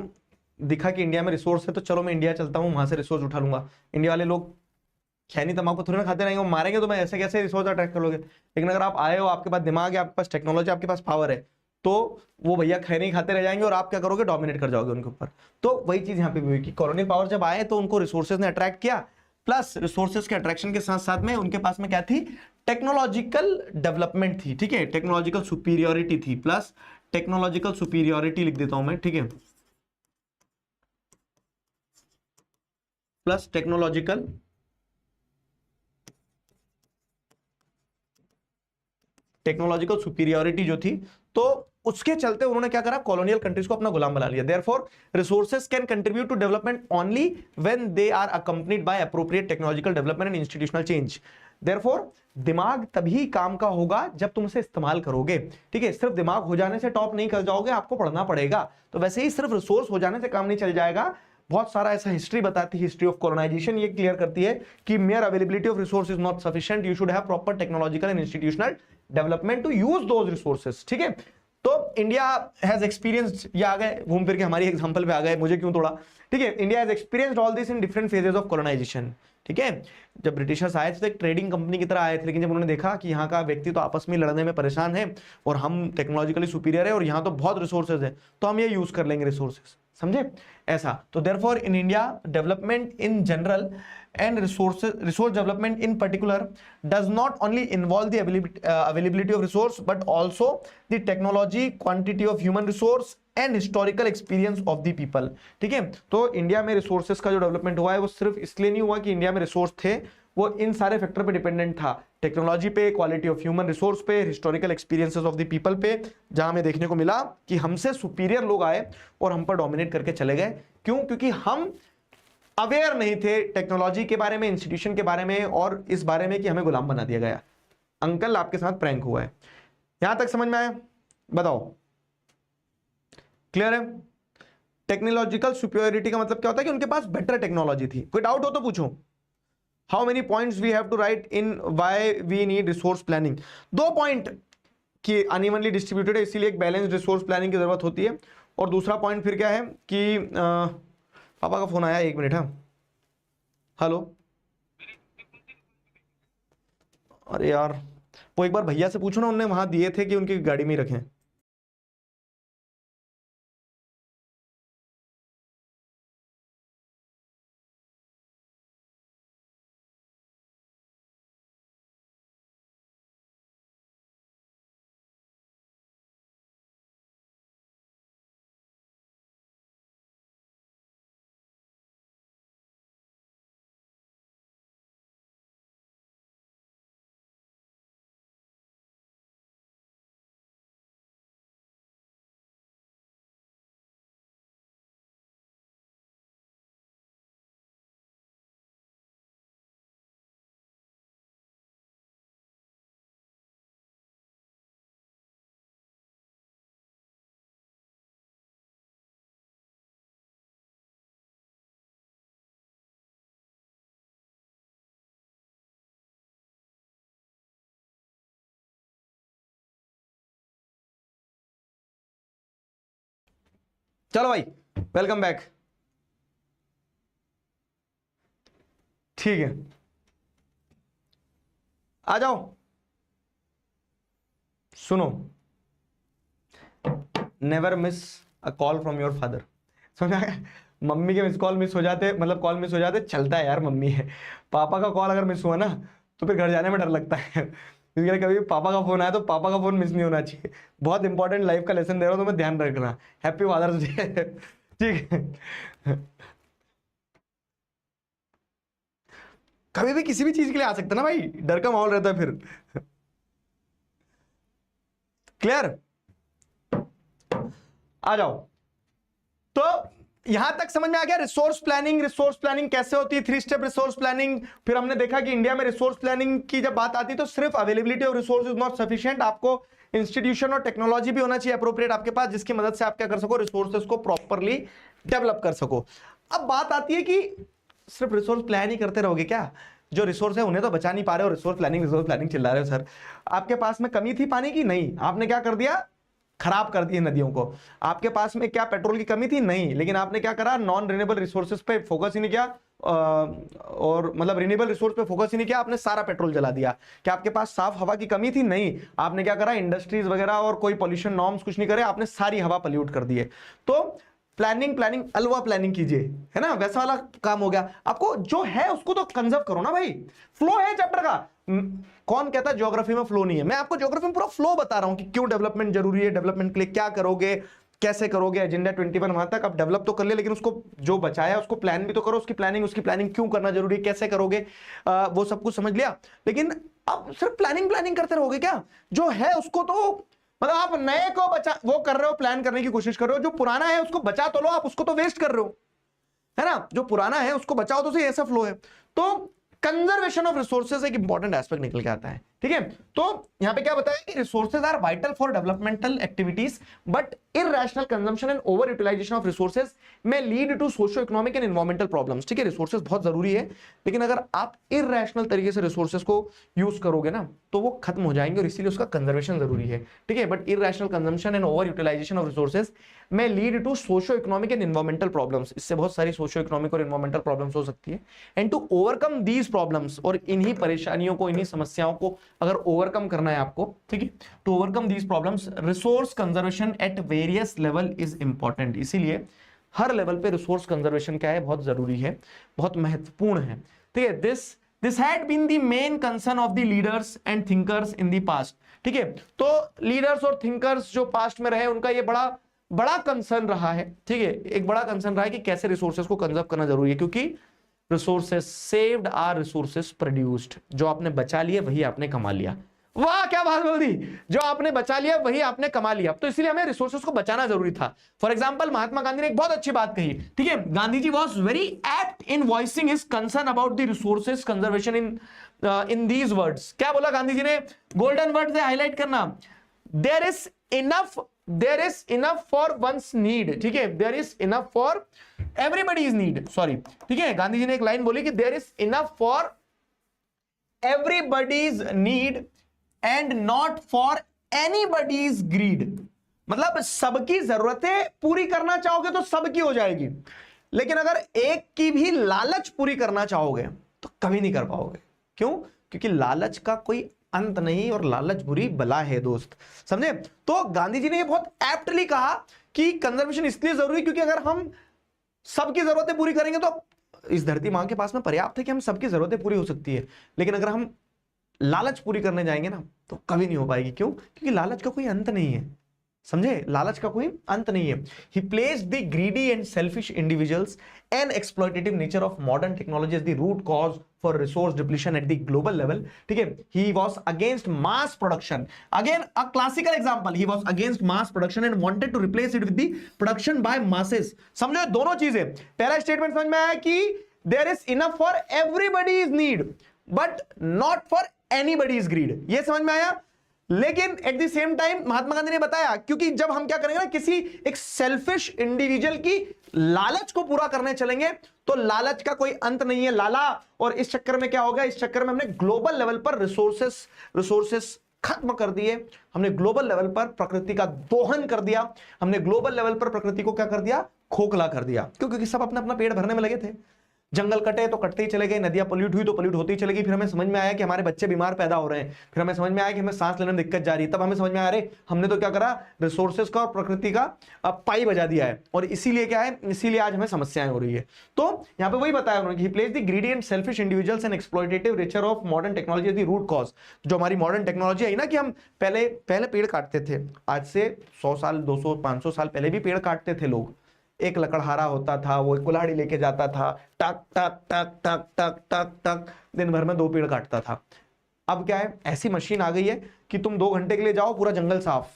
दिखा कि इंडिया में रिसोर्स है तो चलो मैं इंडिया चलता हूं, वहां से रिसोर्स उठा लूंगा, इंडिया वाले लोग खैनी तंबाकू थोड़ी ना खाते रहेंगे, वो मारेंगे तो मैं ऐसे कैसे रिसोर्स अट्रैक्ट कर लोगे। लेकिन अगर आप आए हो, आपके पास दिमाग है, आपके पास टेक्नोलॉजी, आपके पास पावर है, तो वो भैया खैनी खाते रह जाएंगे और आप क्या करोगे? डोमिनेट कर जाओगे उनके ऊपर। तो वही चीज यहाँ पे भी हुई कि कॉलोनियल पावर जब आए तो उनको रिसोर्सेज ने अट्रैक्ट किया, प्लस रिसोर्सेज के अट्रैक्शन के साथ साथ में उनके पास में क्या थी? टेक्नोलॉजिकल डेवलपमेंट थी। ठीक है, टेक्नोलॉजिकल सुपीरियोरिटी थी, प्लस टेक्नोलॉजिकल सुपीरियोरिटी लिख देता हूं मैं। ठीक है, प्लस टेक्नोलॉजिकल सुपीरियोरिटी जो थी, तो उसके चलते उन्होंने क्या करा? कॉलोनियल कंट्रीज को अपना गुलाम बना लिया। Therefore resources can contribute to development only when they are accompanied by appropriate technological development and institutional change. Therefore दिमाग तभी काम का होगा जब तुम उसे इस्तेमाल करोगे। ठीक है, सिर्फ दिमाग हो जाने से टॉप नहीं कर जाओगे, आपको पढ़ना पड़ेगा। तो वैसे ही सिर्फ रिसोर्स हो जाने से काम नहीं चल जाएगा, बहुत सारा ऐसा हिस्ट्री बताती है, हिस्ट्री ऑफ कॉलोनाइजेशन ये क्लियर करती है कि mere availability of resource is not sufficient, you should have proper technological and institutional development to use those resources. ठीक है, तो इंडिया हैज एक्सपीरियंस्ड, ये आ गए घूम फिर के हमारी एग्जांपल पे आ गए, मुझे क्यों तोड़ा। ठीक है, India has experienced all this in different phases of colonization. ठीक है, जब ब्रिटिशर्स आए थे तो एक ट्रेडिंग कंपनी की तरह आए थे, लेकिन जब उन्होंने देखा कि यहाँ का व्यक्ति तो आपस में लड़ने में परेशान है और हम टेक्नोलॉजिकली सुपीरियर है और यहाँ तो बहुत रिसोर्सेज है, तो हम ये यूज कर लेंगे रिसोर्सेज, समझे ऐसा। तो therefore in India development in general and resource development in particular does not only involve the availability of resource but also the technology, quantity of human resource and historical experience of the people। ठीक है, तो India में resources का जो development हुआ है वो सिर्फ इसलिए नहीं हुआ कि इंडिया में रिसोर्स थे, वो इन सारे फैक्टर पे डिपेंडेंट था, टेक्नोलॉजी पे, क्वालिटी ऑफ ह्यूमन रिसोर्स पे, historical experiences of the people पे, जहां हमें देखने को मिला कि हमसे सुपीरियर लोग आए और हम पर डोमिनेट करके चले गए। क्यों? क्योंकि हम अवेयर नहीं थे टेक्नोलॉजी के बारे में, इंस्टीट्यूशन के बारे में और इस बारे में कि हमें गुलाम बना दिया गया। अंकल आपके साथ प्रैंक हुआ है, यहां तक समझ में आया? बताओ, क्लियर है? टेक्नोलॉजिकल सुपीरियरिटी का मतलब क्या होता है कि उनके पास बेटर टेक्नोलॉजी थी। कोई डाउट हो तो पूछो। How many points we have to write in why we need resource planning? 2 point कि अनइवनली डिस्ट्रीब्यूटेड है, इसीलिए एक बैलेंस्ड रिसोर्स प्लानिंग की जरूरत होती है। और दूसरा पॉइंट फिर क्या है कि पापा का फोन आया, 1 मिनट। हाँ, हेलो। अरे यार, वो एक बार भैया से पूछो ना, उन्होंने वहां दिए थे कि उनकी गाड़ी में ही रखें। चलो भाई, वेलकम बैक। ठीक है, आ जाओ। सुनो, never miss a call from your father. समझ आया? मम्मी के मिस कॉल मिस हो जाते, मतलब कॉल मिस हो जाते, चलता है यार, मम्मी है। पापा का कॉल अगर मिस हुआ ना तो फिर घर जाने में डर लगता है। क्योंकि कभी पापा का फोन आया तो पापा का फोन मिस नहीं होना चाहिए। बहुत इंपॉर्टेंट लाइफ का लेसन दे रहा हूं, तो मैं ध्यान रखना। Happy father's day. ठीक है, कभी भी किसी भी चीज के लिए आ सकता ना भाई, डर का माहौल रहता है फिर। क्लियर? आ जाओ। तो यहां तक समझ में आ गया रिसोर्स प्लानिंग। रिसोर्स प्लानिंग कैसे होती है? 3 स्टेप रिसोर्स प्लानिंग। फिर हमने देखा कि इंडिया में रिसोर्स प्लानिंग की जब बात आती है तो सिर्फ availability of resource is not sufficient, आपको इंस्टीट्यूशन और टेक्नोलॉजी भी होना चाहिए अप्रोप्रिएट आपके पास, जिसकी मदद से आप क्या कर सको, रिसोर्सेज को प्रॉपरली डेवलप कर सको। अब बात आती है कि सिर्फ रिसोर्स प्लान ही करते रहोगे क्या? जो रिसोर्स है उन्हें तो बचा नहीं पा रहे हो, रिसोर्स प्लानिंग चिल्ला रहे हो। सर, आपके पास में कमी थी पानी की? नहीं, आपने क्या कर दिया, खराब कर दिए नदियों को। आपके पास में क्या पेट्रोल की कमी थी? नहीं, लेकिन आपने क्या करा, नॉन रिन्यूएबल रिसोर्सेज पे फोकस ही नहीं किया, और मतलब रिन्यूएबल रिसोर्स पे फोकस ही नहीं किया, आपने सारा पेट्रोल जला दिया। क्या आपके पास साफ हवा की कमी थी? नहीं, आपने क्या करा, इंडस्ट्रीज वगैरह और कोई पॉल्यूशन नॉर्म्स कुछ नहीं करे, आपने सारी हवा पॉल्यूट कर दिए। तो प्लानिंग अलवा प्लानिंग कीजिए, है ना, वैसा वाला काम हो गया। आपको जो है उसको तो कंजर्व करो ना भाई। फ्लो है चैप्टर का। कौन कहता है ज्योग्राफी में फ्लो नहीं है? मैं आपको ज्योग्राफी में पूरा फ्लो बता रहा हूं कि क्यों डेवलपमेंट जरूरी है, डेवलपमेंट के लिए क्या करोगे, कैसे करोगे। एजेंडा 21 वहां तक आप डेवलप तो कर ले, लेकिन उसको जो बचाया उसको प्लान भी तो करो। उसकी प्लानिंग क्यों करना जरूरी है, कैसे करोगे, वो सब कुछ समझ लिया। लेकिन अब सिर्फ प्लानिंग करते रहोगे क्या? जो है उसको तो, मतलब आप नए को बचा वो कर रहे हो, प्लान करने की कोशिश कर रहे हो, जो पुराना है उसको बचा तो लो, आप उसको तो वेस्ट कर रहे हो, है ना। जो पुराना है उसको बचाओ, तो सही, ऐसा फ्लो है। तो कंजर्वेशन ऑफ रिसोर्सेज एक इंपॉर्टेंट एस्पेक्ट निकल के आता है। ठीक है। तो यहां पे क्या बताया कि resources are vital for developmental activities but irrational consumption and over utilization of resources में lead to socio economic and environmental problems. ठीक है, रिसोर्सेज बहुत जरूरी है, लेकिन अगर आप इररेशनल तरीके से रिसोर्सेज को यूज करोगे ना तो वो खत्म हो जाएंगे और इसीलिए उसका कंजर्वेशन जरूरी है। ठीक है, but irrational consumption and over utilization of resources में lead to socio economic and environmental problems, इससे बहुत सारी सोशियो इकोनॉमिक और एनवायरमेंटल प्रॉब्लम्स हो सकती है। And to overcome these problems, और इन्हीं परेशानियों को, इन्हीं समस्याओं को अगर ओवरकम करना है आपको, ठीक है, to overcome these problems resource conservation at various level is important. इसीलिए हर लेवल पे रिसोर्स कंजर्वेशन क्या है, बहुत जरूरी है, बहुत महत्वपूर्ण है। ठीक है, this had been the main concern of the leaders and thinkers in the past. ठीक है, तो लीडर्स और थिंकर्स जो पास्ट में रहे उनका ये बड़ा कंसर्न रहा है। ठीक है, एक बड़ा कंसर्न रहा है कि कैसे रिसोर्सेज को कंजर्व करना जरूरी है, क्योंकि resources saved are resources produced, जो आपने बचा लिया वही आपने कमा लिया। वाह क्या बात बोल दी, जो आपने बचा लिया वही आपने कमा लिया। तो इसलिए हमें रिसोर्सेज को बचाना जरूरी था। फॉर एग्जांपल महात्मा गांधी ने एक बहुत अच्छी बात कही। ठीक है, Gandhi ji was very apt in voicing his concern about the resources conservation in these words. क्या बोला गांधी जी ने, गोल्डन वर्ड से हाईलाइट करना, there is enough for one's need. ठीक है, there is enough for everybody's need, sorry. ठीक है, गांधी जी ने एक लाइन बोली कि there is enough for everybody's need and not for anybody's greed. मतलब सबकी जरूरतें पूरी करना चाहोगे तो सबकी हो जाएगी, लेकिन अगर एक की भी लालच पूरी करना चाहोगे तो कभी नहीं कर पाओगे। क्यों? क्योंकि लालच का कोई अंत नहीं और लालच बुरी बला है दोस्त, समझे। तो गांधी जी ने ये बहुत एप्टली कहा कि कंजर्वेशन इसलिए जरूरी क्योंकि अगर हम सबकी जरूरतें पूरी करेंगे तो इस धरती मां के पास में पर्याप्त है कि हम सबकी जरूरतें पूरी हो सकती है, लेकिन अगर हम लालच पूरी करने जाएंगे ना तो कभी नहीं हो पाएगी। क्यों? क्योंकि लालच का कोई अंत नहीं है, समझे, लालच का कोई अंत नहीं है। He placed the greedy and selfish individuals and exploitative nature of modern technology as the root cause for resource depletion at the global level. ठीक है, he was against mass production. Again, a classical example. He was against mass production and wanted to replace it with the production by masses. समझो दोनों चीजें। पहला statement समझ में आया कि there is enough for everybody's need, but not for anybody's greed. ये समझ में आया। लेकिन at the same time Mahatma Gandhi ने बताया, क्योंकि जब हम क्या करेंगे ना, किसी एक सेल्फिश इंडिविजुअल की लालच को पूरा करने चलेंगे तो लालच का कोई अंत नहीं है लाला। और इस चक्कर में क्या होगा, इस चक्कर में हमने ग्लोबल लेवल पर रिसोर्सेस खत्म कर दिए, हमने ग्लोबल लेवल पर प्रकृति का दोहन कर दिया, हमने ग्लोबल लेवल पर प्रकृति को क्या कर दिया, खोखला कर दिया। क्यों? क्योंकि सब अपना अपना पेट भरने में लगे थे। जंगल कटे तो कटते ही चले गए, नदियां पोल्यूट हुई तो पोल्यूट होती ही चली गई। फिर हमें समझ में आया कि हमारे बच्चे बीमार पैदा हो रहे हैं, फिर हमें समझ में आया कि हमें सांस लेने में दिक्कत जा रही है। तब हमें समझ में आ रहे हमने तो क्या करा, रिसोर्सेज का और प्रकृति का पाई बजा दिया है, और इसीलिए क्या है, इसीलिए आज हमें समस्याएं हो रही है। तो यहाँ पे वही बताया उन्होंने, he place the greedy and selfish individuals and exploitative nature of modern technology is the root cause. जो हमारी मॉडर्न टेक्नोलॉजी है ना, कि हम पहले पेड़ काटते थे, आज से 100 साल 200 500 साल पहले भी पेड़ काटते थे लोग। एक लकड़हारा होता था, वो एक कुल्हाड़ी लेके जाता था, टक टक टक टक टक टक टक, दिन भर में 2 पेड़ काटता था। अब क्या है, ऐसी मशीन आ गई है कि तुम 2 घंटे के लिए जाओ, पूरा जंगल साफ।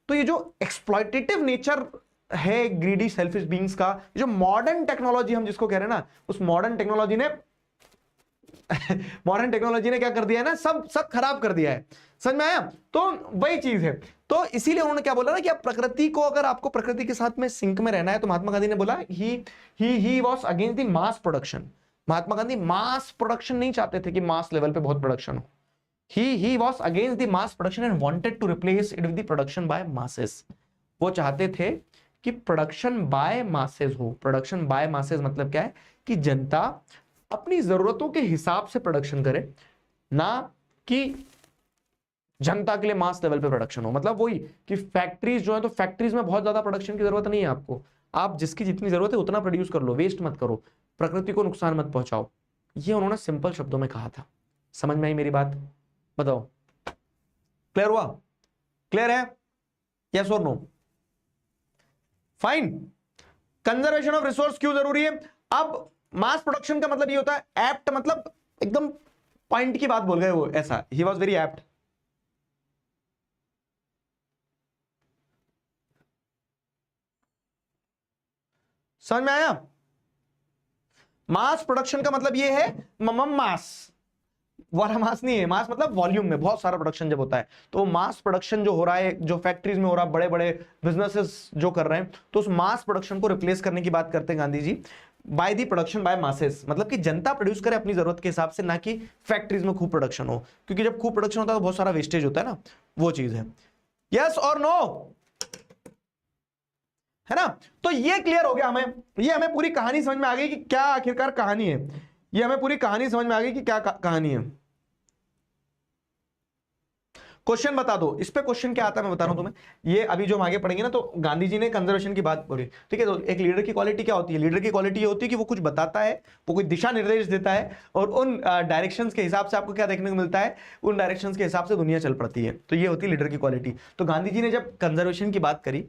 तो ये जो एक्सप्लॉयटेटिव नेचर है ग्रीडी सेल्फिश बीइंग्स का, जो मॉडर्न टेक्नोलॉजी हम जिसको कह रहे हैं ना, उस मॉडर्न टेक्नोलॉजी ने क्या कर दिया है ना, सब खराब कर दिया है। समझ में आया? तो वही चीज है। तो इसीलिए उन्होंने क्या बोला ना कि आप प्रकृति को, अगर आपको प्रकृति के साथ में सिंक में रहना है, तो महात्मा गांधी ने बोला ही was against the mass production. Mahatma Gandhi mass production नहीं चाहते थे कि मास लेवल पे बहुत प्रोडक्शन हो। He was against the mass production and wanted to replace it with the production by masses. वो चाहते थे कि प्रोडक्शन बाय मासेस हो। प्रोडक्शन बाय मासेस मतलब क्या है, कि जनता अपनी जरूरतों के हिसाब से प्रोडक्शन करे, ना कि जनता के लिए मास लेवल पे प्रोडक्शन हो। मतलब वही कि फैक्ट्रीज जो है, तो फैक्ट्रीज में बहुत ज्यादा प्रोडक्शन की जरूरत नहीं है आपको, आप जिसकी जितनी जरूरत है उतना प्रोड्यूस कर लो, वेस्ट मत करो, प्रकृति को नुकसान मत पहुंचाओ। ये उन्होंने सिंपल शब्दों में कहा था। समझ में आई मेरी बात? बताओ, क्लियर हुआ? क्लियर है? यस और no? Fine. Conservation of resource क्यों जरूरी है? अब मास प्रोडक्शन का मतलब ये होता है, एप्ट मतलब एकदम पॉइंट की बात बोल गए वो, ऐसा ही वॉज वेरी एप्ट। समझ में आया? मास प्रोडक्शन का मतलब ये है, मास वाला मास नहीं है, मास मतलब वॉल्यूम में बहुत सारा प्रोडक्शन जब होता है, तो मास प्रोडक्शन जो हो रहा है, जो फैक्ट्रीज में हो रहा है, बड़े बड़े बिजनेसेस जो कर रहे हैं, तो उस मास प्रोडक्शन को रिप्लेस करने की बात करते हैं Gandhi ji by the production by masses, मतलब कि जनता प्रोड्यूस करे अपनी जरूरत के हिसाब से, ना कि फैक्ट्रीज में खूब प्रोडक्शन हो, क्योंकि जब खूब प्रोडक्शन होता है तो बहुत सारा वेस्टेज होता है ना, वो चीज है। यस और नो, है ना? तो ये क्लियर हो गया हमें, ये हमें पूरी कहानी समझ में आ गई कि क्या आखिरकार कहानी है, ये हमें पूरी कहानी समझ में आ गई कि क्या कहानी है। क्वेश्चन बता दो, इस पे क्वेश्चन क्या आता है मैं बता रहा हूं तुम्हें। ये अभी जो हम आगे पढ़ेंगे ना, तो गांधी जी ने कंजर्वेशन की बात बोली, ठीक है। तो एक लीडर की क्वालिटी क्या होती है? लीडर की क्वालिटी ये होती है कि वो कुछ बताता है, वो कोई दिशा निर्देश देता है, और उन डायरेक्शंस के हिसाब से आपको क्या देखने को मिलता है, उन डायरेक्शंस के हिसाब से दुनिया चल पड़ती है। तो ये होती है लीडर की क्वालिटी। तो गांधी जी ने जब कंजर्वेशन की बात करी,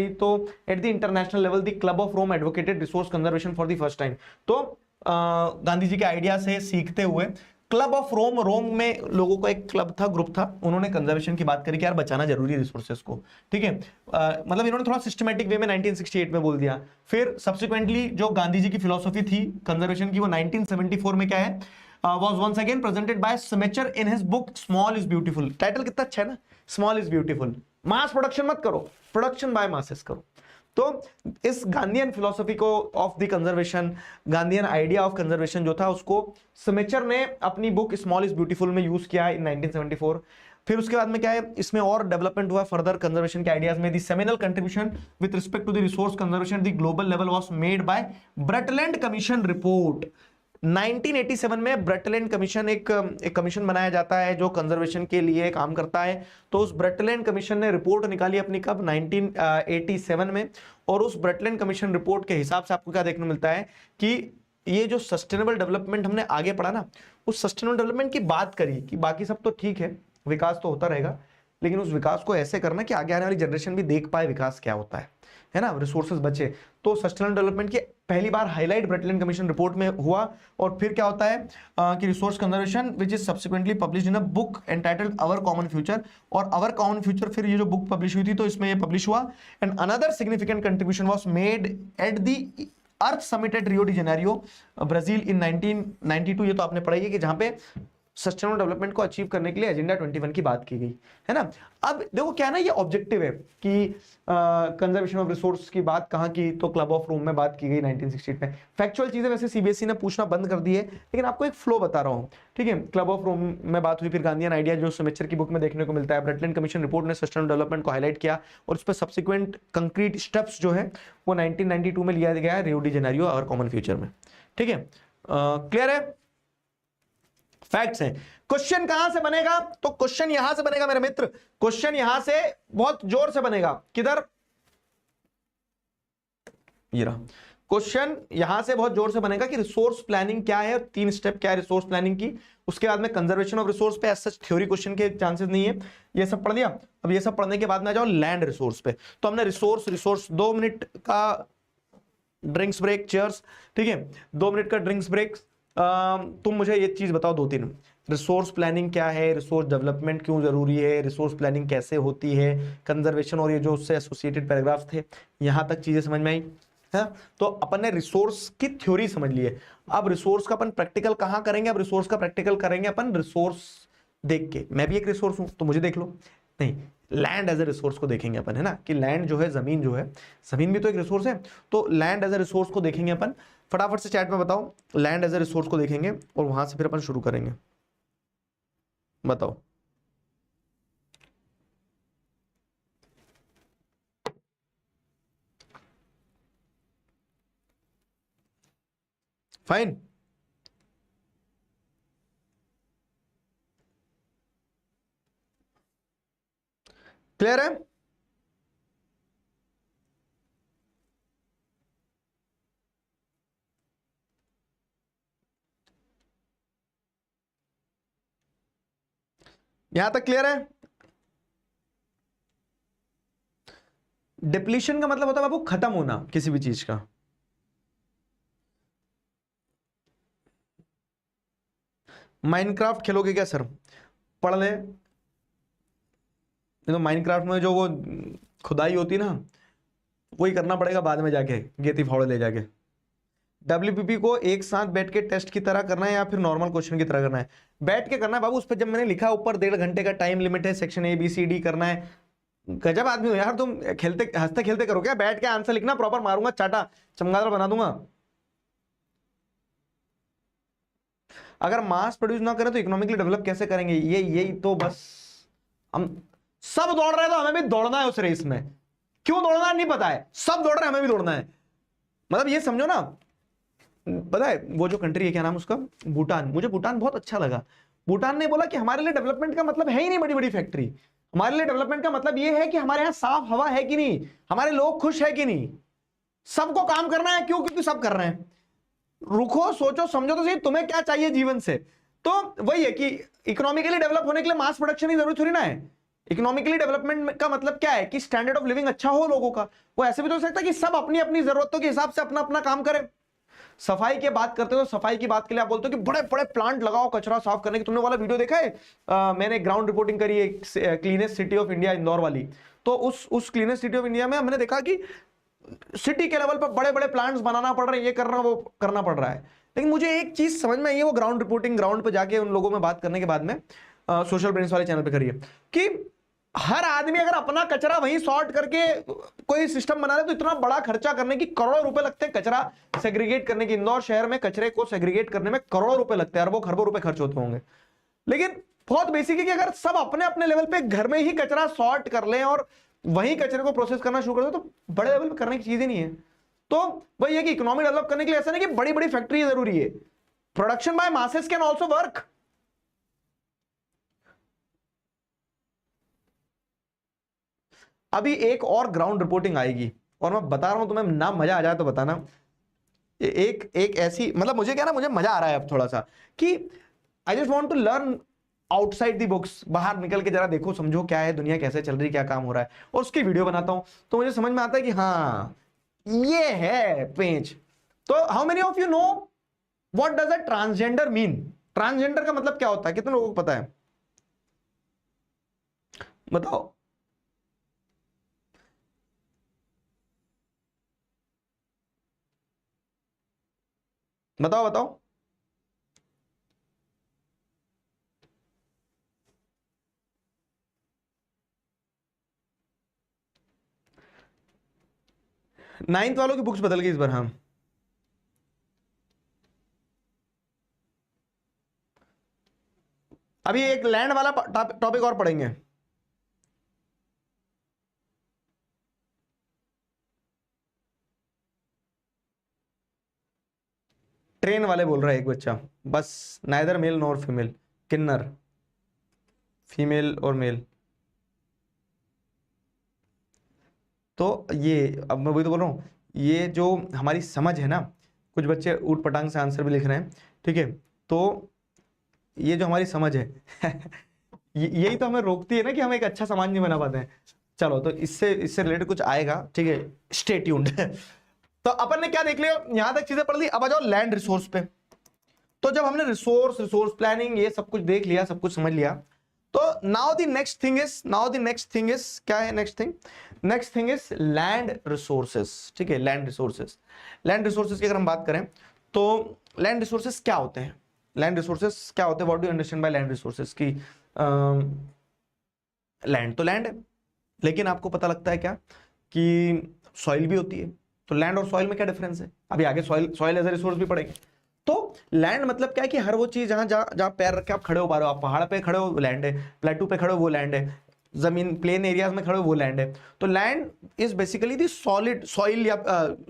तो at the international level the club of Rome advocated resource conservation for the first time. तो गांधी जी के आइडिया से सीखते हुए क्लब ऑफ रोम, रोम में लोगों का एक क्लब था, ग्रुप था, उन्होंने कंजर्वेशन की बात करी कि यार बचाना जरूरी है रिसोर्सेज को, ठीक है। मतलब इन्होंने थोड़ा सिस्टमैटिक वे में 1968 में बोल दिया। फिर सब्सिक्वेंटली जो गांधी जी की फिलोसफी थी कंजर्वेशन की, वो 1974 में क्या है, was once again presented by Schumacher in his book Small is Beautiful। Title कितना अच्छा है ना, small is beautiful. Mass production मत करो, प्रोडक्शन बाय मासेस करो। तो इस गांधीयन फिलोसफी को of the conservation, Gandhian idea of conservation जो था, उसको स्मिचर ने अपनी बुक स्मॉल इज ब्यूटीफुल में यूज किया इन 1974। फिर उसके बाद में क्या है, इसमें और डेवलपमेंट हुआ फर्दर कंजर्वेशन के आइडियाज में। The seminal contribution with respect to the resource conservation the global level was made by Brundtland commission report. 1987 में ब्रटलैंड कमीशन एक कमीशन बनाया जाता है जो कंजर्वेशन के लिए काम करता है। तो उस ब्रटलैंड कमीशन ने रिपोर्ट निकाली अपनी कब, 1987 में। और उस ब्रटलैंड कमीशन रिपोर्ट के हिसाब से आपको क्या देखने मिलता है कि ये जो सस्टेनेबल डेवलपमेंट हमने आगे पढ़ा ना, उस सस्टेनेबल डेवलपमेंट की बात करी कि बाकी सब तो ठीक है, विकास तो होता रहेगा, लेकिन उस विकास को ऐसे करना कि आगे आने वाली जनरेशन भी देख पाए विकास क्या होता है ना, रिसोर्सेज बचे। तो सस्टेनेबल डेवलपमेंट की पहली बार हाईलाइट ब्रटलैंड कमीशन रिपोर्ट में हुआ। और फिर क्या होता है कि resource conservation which is subsequently published in a book entitled our common future. और आवर कॉमन फ्यूचर, फिर ये जो बुक पब्लिश हुई थी तो इसमें ये पब्लिश हुआ। And another significant contribution was made at the Earth summit at Rio de Janeiro, Brazil in 1992। ये तो आपने पढ़ाई है कि जहां पे सस्टेनेबल डेवलपमेंट को अचीव करने के लिए एजेंडा 21 की बात की गई, है ना। अब देखो क्या है ना, ये ऑब्जेक्टिव है कि कंजर्वेशन ऑफ रिसोर्स की बात कहां की, तो क्लब ऑफ रोम में बात की गई 1968 में। फैक्चुअल चीजें वैसे सीबीएसई ने पूछना बंद कर दी है, लेकिन आपको एक फ्लो बता रहा हूं, ठीक है। क्लब ऑफ रोम में बात हुई, फिर गांधीयन आइडिया जो स्मिचर की बुक में देखने को मिलता है, ब्रटलैंड कमीशन रिपोर्ट ने सस्टेनेबल डेवलपमेंट को हाईलाइट किया, और उस पर सब्सिक्वेंट कंक्रीट स्टेप्स जो है वो 1992 में लिया गया है रियो डी जेनेरियो और कॉमन फ्यूचर में, ठीक है। क्लियर है, फैक्ट्स हैं। क्वेश्चन कहां से बनेगा, तो क्वेश्चन यहां से बनेगा मेरे मित्र, क्वेश्चन यहां से बहुत जोर से बनेगा। किधर, ये रहा क्वेश्चन, यहां से बहुत जोर से बनेगा कि रिसोर्स प्लानिंग क्या है, 3 स्टेप क्या है रिसोर्स प्लानिंग की। उसके बाद में कंजर्वेशन ऑफ रिसोर्स पे सच थ्योरी क्वेश्चन के चांसेस नहीं है, ये सब पढ़ दिया। अब ये सब पढ़ने के बाद में आ जाओ लैंड रिसोर्स पे। तो हमने रिसोर्स 2 मिनट का ड्रिंक्स ब्रेक, चेयर्स, ठीक है, 2 मिनट का ड्रिंक्स ब्रेक। तुम मुझे ये चीज बताओ 2-3, रिसोर्स प्लानिंग क्या है, रिसोर्स डेवलपमेंट क्यों जरूरी है, रिसोर्स प्लानिंग कैसे होती है, कंजर्वेशन और ये जो उससे एसोसिएटेड पैराग्राफ्स थे, यहां तक चीजें समझ में आई है। तो अपन ने रिसोर्स की थ्योरी समझ ली है। अब रिसोर्स का अपन प्रैक्टिकल कहां करेंगे, अब रिसोर्स का प्रैक्टिकल करेंगे अपन रिसोर्स देख के। मैं भी एक रिसोर्स हूं तो मुझे देख लो, नहीं, लैंड एज ए रिसोर्स को देखेंगे अपन, है ना, कि लैंड जो है, जमीन जो है, जमीन भी तो एक रिसोर्स है। तो लैंड एज ए रिसोर्स को देखेंगे अपन। फटाफट से चैट में बताओ, लैंड एज ए रिसोर्स को देखेंगे और वहां से फिर अपन शुरू करेंगे। बताओ, फाइन, क्लियर है। यहां तक क्लियर है। डिप्लीशन का मतलब होता है बाबू खत्म होना किसी भी चीज का। माइनक्राफ्ट खेलोगे क्या सर, पढ़ ले। तो माइनक्राफ्ट में जो वो खुदाई होती है ना, वही करना पड़ेगा बाद में जाके, गेती फावड़े ले जाके। WPP को एक साथ बैठ के टेस्ट की तरह करना है या फिर नॉर्मल क्वेश्चन की तरह करना है? बैठ के करना है बाबू। उस पर जब मैंने लिखा ऊपर 1.5 घंटे का टाइम लिमिट है, सेक्शन ABCD करना है। गजब आदमी हो यार तुम, खेलते हंसते खेलते करो क्या? बैठ के आंसर लिखना प्रॉपर, मारूंगा चाटा, चमगादड़ बना दूंगा। अगर मास प्रोड्यूस ना करें तो इकोनॉमिकली डेवलप कैसे करेंगे? यही तो बस, हम सब दौड़ रहे हैं तो हमें भी दौड़ना है उस रेस में। क्यों दौड़ना है नहीं पता है, सब दौड़ रहे हैं, हमें भी दौड़ना है। मतलब ये समझो ना, पता है वो जो कंट्री है, क्या नाम उसका, भूटान। मुझे भूटान बहुत अच्छा लगा। भूटान ने बोला कि हमारे लिए डेवलपमेंट का मतलब है ही नहीं बड़ी बड़ी फैक्ट्री, हमारे लिए डेवलपमेंट का मतलब ये है कि हमारे यहाँ साफ हवा है कि नहीं, हमारे लोग खुश है कि नहीं। सबको काम करना है, क्यों? क्योंकि सब कर रहे हैं। रुको, सोचो, समझो तो सही, तुम्हें क्या चाहिए जीवन से। तो वही है कि इकोनॉमिकली डेवलप होने के लिए मास प्रोडक्शन की जरूरत थोड़ी ना है। इकोनॉमिकली डेवलपमेंट का मतलब क्या है कि स्टैंडर्ड ऑफ लिविंग अच्छा हो लोगों का। वो ऐसे भी तो हो सकता है कि सब अपनी अपनी जरूरतों के हिसाब से अपना अपना काम करें। सफाई की बात करते हो तो सफाई की बात के लिए आप बोलते हो कि बड़े बड़े प्लांट लगाओ कचरा साफ करने की। तुमने वाला वीडियो देखा है? मैंने ग्राउंड रिपोर्टिंग करी है cleanest city of India Indore वाली। तो उस क्लीनेस्ट सिटी ऑफ इंडिया में हमने देखा कि सिटी के लेवल पर बड़े बड़े प्लांट्स बनाना पड़ रहे हैं, ये करना वो करना पड़ रहा है। लेकिन मुझे एक चीज समझ में आई है, वो ग्राउंड रिपोर्टिंग ग्राउंड पर जाके उन लोगों में बात करने के बाद में, सोशल ब्रेन्स वाले चैनल पे करिए, कि हर आदमी अगर अपना कचरा वहीं सॉर्ट करके कोई सिस्टम बना ले तो इतना बड़ा खर्चा करने की, करोड़ों रुपए लगते हैं कचरा सेग्रीगेट करने की। इंदौर शहर में कचरे को सेग्रीगेट करने में करोड़ों रुपए लगते हैं, अरबों खरबों रुपए खर्च होते होंगे। लेकिन बहुत बेसिक है कि अगर सब अपने अपने लेवल पे घर में ही कचरा सॉर्ट कर लें और वहीं कचरे को प्रोसेस करना शुरू कर दो तो बड़े लेवल पे करने की चीज ही नहीं है। तो वही है कि इकोनॉमी डेवलप करने के लिए ऐसा नहीं कि बड़ी बड़ी फैक्ट्री जरूरी है, production by masses can also work. अभी एक और ग्राउंड रिपोर्टिंग आएगी और मैं बता रहा हूं तुम्हें, ना मजा आ जाए तो बताना। एक ऐसी, मतलब मुझे क्या ना, मुझे मजा आ रहा है अब थोड़ा सा कि I just want to learn outside the books. बाहर निकल के जरा देखो, समझो क्या है दुनिया, कैसे चल रही है, क्या काम हो रहा है, और उसकी वीडियो बनाता हूं तो मुझे समझ में आता है कि हाँ ये है पेज। तो how many of you know what does a transgender mean? Transgender का मतलब क्या होता है, कितने लोगों को पता है? बताओ। बताओ बताओ। नाइन्थ वालों की बुक्स बदल गई इस बार। हाँ, अभी एक लैंड वाला टॉपिक और पढ़ेंगे। ट्रेन वाले बोल रहा है एक बच्चा, बस नाइदर मेल नॉर फीमेल, किन्नर, फीमेल और मेल। तो ये अब मैं वही तो बोल रहा हूँ, ये जो हमारी समझ है ना, कुछ बच्चे ऊट पटांग से आंसर भी लिख रहे हैं, ठीक है। तो ये जो हमारी समझ है यही तो हमें रोकती है ना कि हम एक अच्छा समाज नहीं बना पाते हैं। चलो, तो इससे रिलेटेड कुछ आएगा, ठीक है, स्टे ट्यून्ड। तो अपन ने क्या देख लिया, यहां तक चीजें पढ़ ली। अब आ जाओ लैंड रिसोर्स पे। तो जब हमने रिसोर्स प्लानिंग ये सब कुछ देख लिया, सब कुछ समझ लिया, तो now the next thing is क्या है? Next thing is land resources. ठीक है, लैंड रिसोर्सेस की अगर हम बात करें तो लैंड रिसोर्सेस क्या होते हैं? What do you understand by land resources? की लैंड तो लैंड है, लेकिन आपको पता लगता है क्या कि सॉइल भी होती है। तो लैंड और सॉइल में क्या डिफरेंस है? अभी आगे सॉइल एज ए रिसोर्स भी पढ़ेंगे। तो लैंड मतलब क्या है कि हर वो चीज जहां पैर रख के आप खड़े हो पा रहे हो, आप पहाड़ पे खड़े हो लैंड है, प्लेटू पे खड़े हो वो लैंड है, जमीन प्लेन एरियाज में खड़े हो वो लैंड है। तो land is basically the solid soil या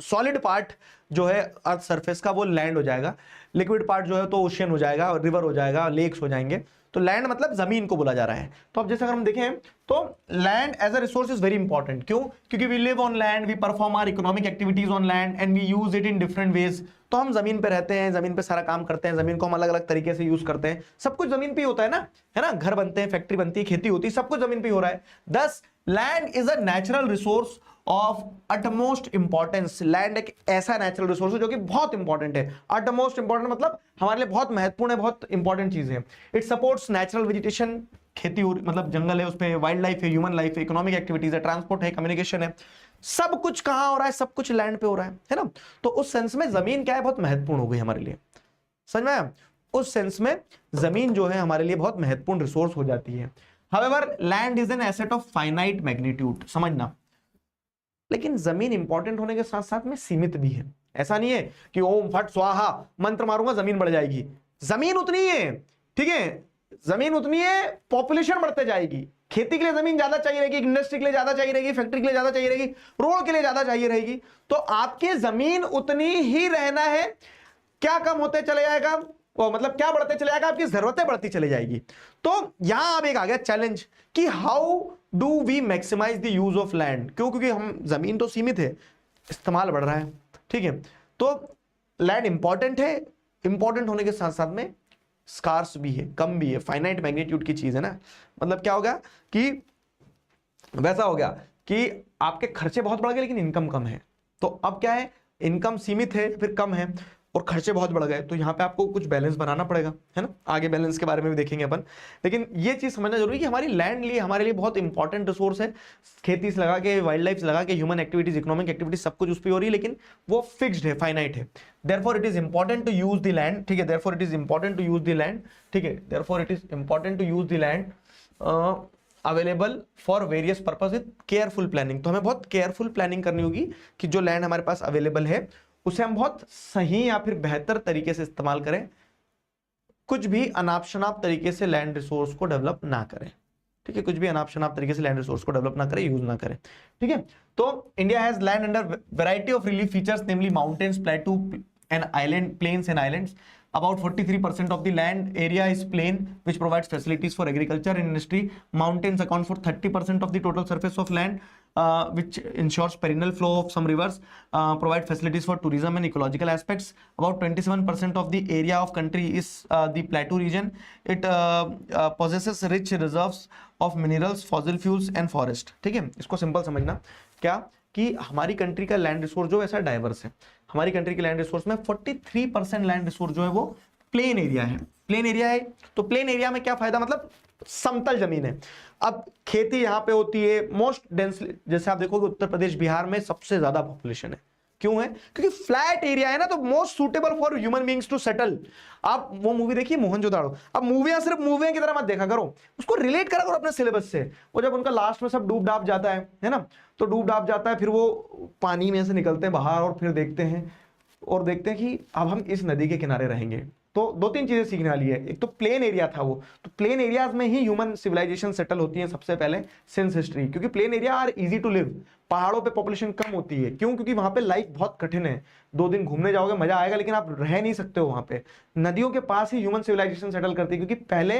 सॉलिड पार्ट जो है अर्थ सरफेस का, वो लैंड हो जाएगा। लिक्विड पार्ट जो है तो ओशियन हो जाएगा, रिवर हो जाएगा, लेक्स हो जाएंगे। तो लैंड मतलब जमीन को बोला जा रहा है। तो अब जैसे अगर हम देखें तो land as a resource is very important. क्यों? क्योंकि we live on land, we perform our economic activities on land and we use it in different ways. तो हम जमीन पे रहते हैं, जमीन पे सारा काम करते हैं, जमीन को हम अलग अलग तरीके से यूज करते हैं। सब कुछ जमीन पे ही होता है ना, घर बनते हैं, फैक्ट्री बनती है, खेती होती है, सब कुछ जमीन पे ही हो रहा है। दस land is a natural resource of utmost importance. Land एक ऐसा नेचुरल रिसोर्स है जो कि बहुत इंपॉर्टेंट है। अटमोस्ट इंपॉर्टेंट मतलब हमारे लिए बहुत महत्वपूर्ण है, बहुत इंपॉर्टेंट चीज है। इट सपोर्ट्स नेचुरल वेजिटेशन, खेती मतलब जंगल है, उस पर वाइल्ड लाइफ है, ह्यूमन लाइफ है, इकोनॉमिक एक्टिविटीज है, ट्रांसपोर्ट है, कम्युनिकेशन है, सब कुछ कहाँ हो रहा है, सब कुछ लैंड पे हो रहा है ना। तो उस सेंस में जमीन क्या है, बहुत महत्वपूर्ण हो गई हमारे लिए, समझ में आया? उस सेंस में जमीन जो है हमारे लिए बहुत महत्वपूर्ण रिसोर्स हो जाती है। However land is an asset of finite magnitude, समझना। लेकिन जमीन इंपॉर्टेंट होने के साथ साथ में सीमित भी है। ऐसा नहीं है कि ओम फट स्वाहा मंत्र मारूंगा जमीन बढ़ जाएगी। जमीन उतनी है, ठीक है, जमीन उतनी है, पॉपुलेशन बढ़ते जाएगी। खेती के लिए जमीन ज्यादा चाहिए रहेगी, इंडस्ट्री के लिए ज्यादा चाहिए रहेगी, फैक्ट्री के लिए ज्यादा चाहिए रहेगी, रोड के लिए ज्यादा चाहिए रहेगी। तो आपके जमीन उतनी ही रहना है, क्या कम होते चले जाएगा, वो मतलब क्या बढ़ते चले जाएगा, आपकी जरूरतें बढ़ती चली जाएगी। तो यहां अब एक आ गया चैलेंज कि how do we maximize the use of land. क्यों? क्योंकि हम जमीन तो सीमित है, इस्तेमाल बढ़ रहा है, ठीक है। तो लैंड इंपॉर्टेंट है, इंपॉर्टेंट होने के साथ साथ में स्कार्स भी है, कम भी है, फाइनाइट मैग्नीट्यूड की चीज है ना। मतलब क्या हो गया कि वैसा हो गया कि आपके खर्चे बहुत बढ़ गए लेकिन इनकम कम है। तो अब क्या है, इनकम सीमित है, फिर कम है और खर्चे बहुत बढ़ गए, तो यहाँ पे आपको कुछ बैलेंस बनाना पड़ेगा, है ना। आगे बैलेंस के बारे में भी देखेंगे अपन, लेकिन ये चीज समझना जरूरी है कि हमारी लैंड लिए हमारे लिए बहुत इंपॉर्टेंट रिसोर्स है। खेती से लगा के, वाइल्ड लाइफ से लगा के, ह्यूमन एक्टिविटीज, इकोनॉमिक एक्टिविटीज, सब कुछ उस पर हो रही है, लेकिन वो फिक्स्ड है, फाइनाइट है। Therefore it is important to use the land, ठीक है, therefore it is important to use the land, ठीक है, therefore it is important to use the land available for various purpose with careful planning. तो हमें बहुत careful planning करनी होगी कि जो लैंड हमारे पास अवेलेबल है उसे हम बहुत सही या फिर बेहतर तरीके से इस्तेमाल करें, कुछ भी अनाप शनाप तरीके से लैंड रिसोर्स को डेवलप ना करें, ठीक है, कुछ भी अनाप शनाप तरीके से लैंड रिसोर्स को डेवलप ना करें, यूज ना करें, ठीक है। तो India has land under variety of relief features, namely mountains, plateau and island, plains and islands. About 43% of the land area is plain, which provides facilities for agriculture and industry. Mountains account for 30% of the total surface of land, which ensures perennial flow of some rivers, provide facilities for tourism and ecological aspects. About 27% of the area of country is the plateau region. It possesses rich reserves of minerals, fossil fuels and forest. ठीक है, इसको simple समझना क्या कि हमारी country का land resource जो ऐसा डाइवर्स है। हमारी कंट्री के लैंड रिसोर्स में 43% लैंड रिसोर्स जो है वो प्लेन एरिया है। प्लेन एरिया है तो प्लेन एरिया में क्या फायदा, मतलब समतल जमीन है। अब खेती यहाँ पे होती है मोस्ट डेंसली, जैसे आप देखोगे उत्तर प्रदेश बिहार में सबसे ज्यादा पॉपुलेशन है। क्यों है? क्योंकि फ्लैट एरिया है ना, तो most suitable for human beings to settle. आप वो मूवी देखिए मोहनजोदाड़ो, अब मूवियां सिर्फ मूवियां की तरह मत देखा करो, उसको रिलेट करा करो अपने सिलेबस से। वो जब उनका लास्ट में सब डूब डाब जाता है ना, तो डूब डाब जाता है, फिर वो पानी में से निकलते हैं बाहर और फिर देखते हैं कि अब हम इस नदी के किनारे रहेंगे। तो दो तीन चीजें सीखने वाली है। एक तो प्लेन एरिया था वो, तो प्लेन एरियाज में ही ह्यूमन सिविलाइजेशन सेटल होती है सबसे पहले सिंस हिस्ट्री, क्योंकि plain area are easy to live. पहाड़ों पे पॉपुलेशन कम होती है, क्यों? क्योंकि वहां पे लाइफ बहुत कठिन है। 2 दिन घूमने जाओगे मजा आएगा, लेकिन आप रह नहीं सकते हो वहां पे। नदियों के पास ही ह्यूमन सिविलाइजेशन सेटल करती है, क्योंकि पहले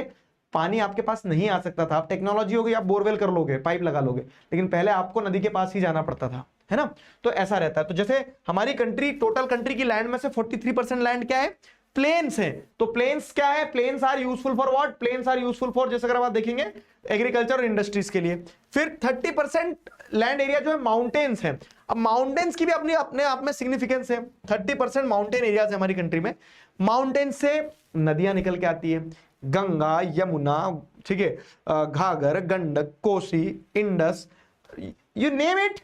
पानी आपके पास नहीं आ सकता था। अब टेक्नोलॉजी हो गई, आप बोरवेल कर लोगे, पाइप लगा लोगे, लेकिन पहले आपको नदी के पास ही जाना पड़ता था, है ना। तो ऐसा रहता है। तो जैसे हमारी कंट्री, टोटल कंट्री की लैंड में से 43% लैंड क्या है, प्लेन्स है। तो प्लेन्स क्या है, plains are useful for what, plains are useful for, जैसे अगर आप देखेंगे एग्रीकल्चर और इंडस्ट्रीज के लिए। फिर 30% लैंड एरिया जो है माउंटेन्स है। अब माउंटेन्स की भी अपने आप में सिग्निफिकेंस है। 30% माउंटेन एरियाज है हमारी कंट्री में। माउंटेन से नदियां निकल के आती है, गंगा, यमुना, ठीक है, Ghaghara, Gandak, Kosi, Indus, you name it,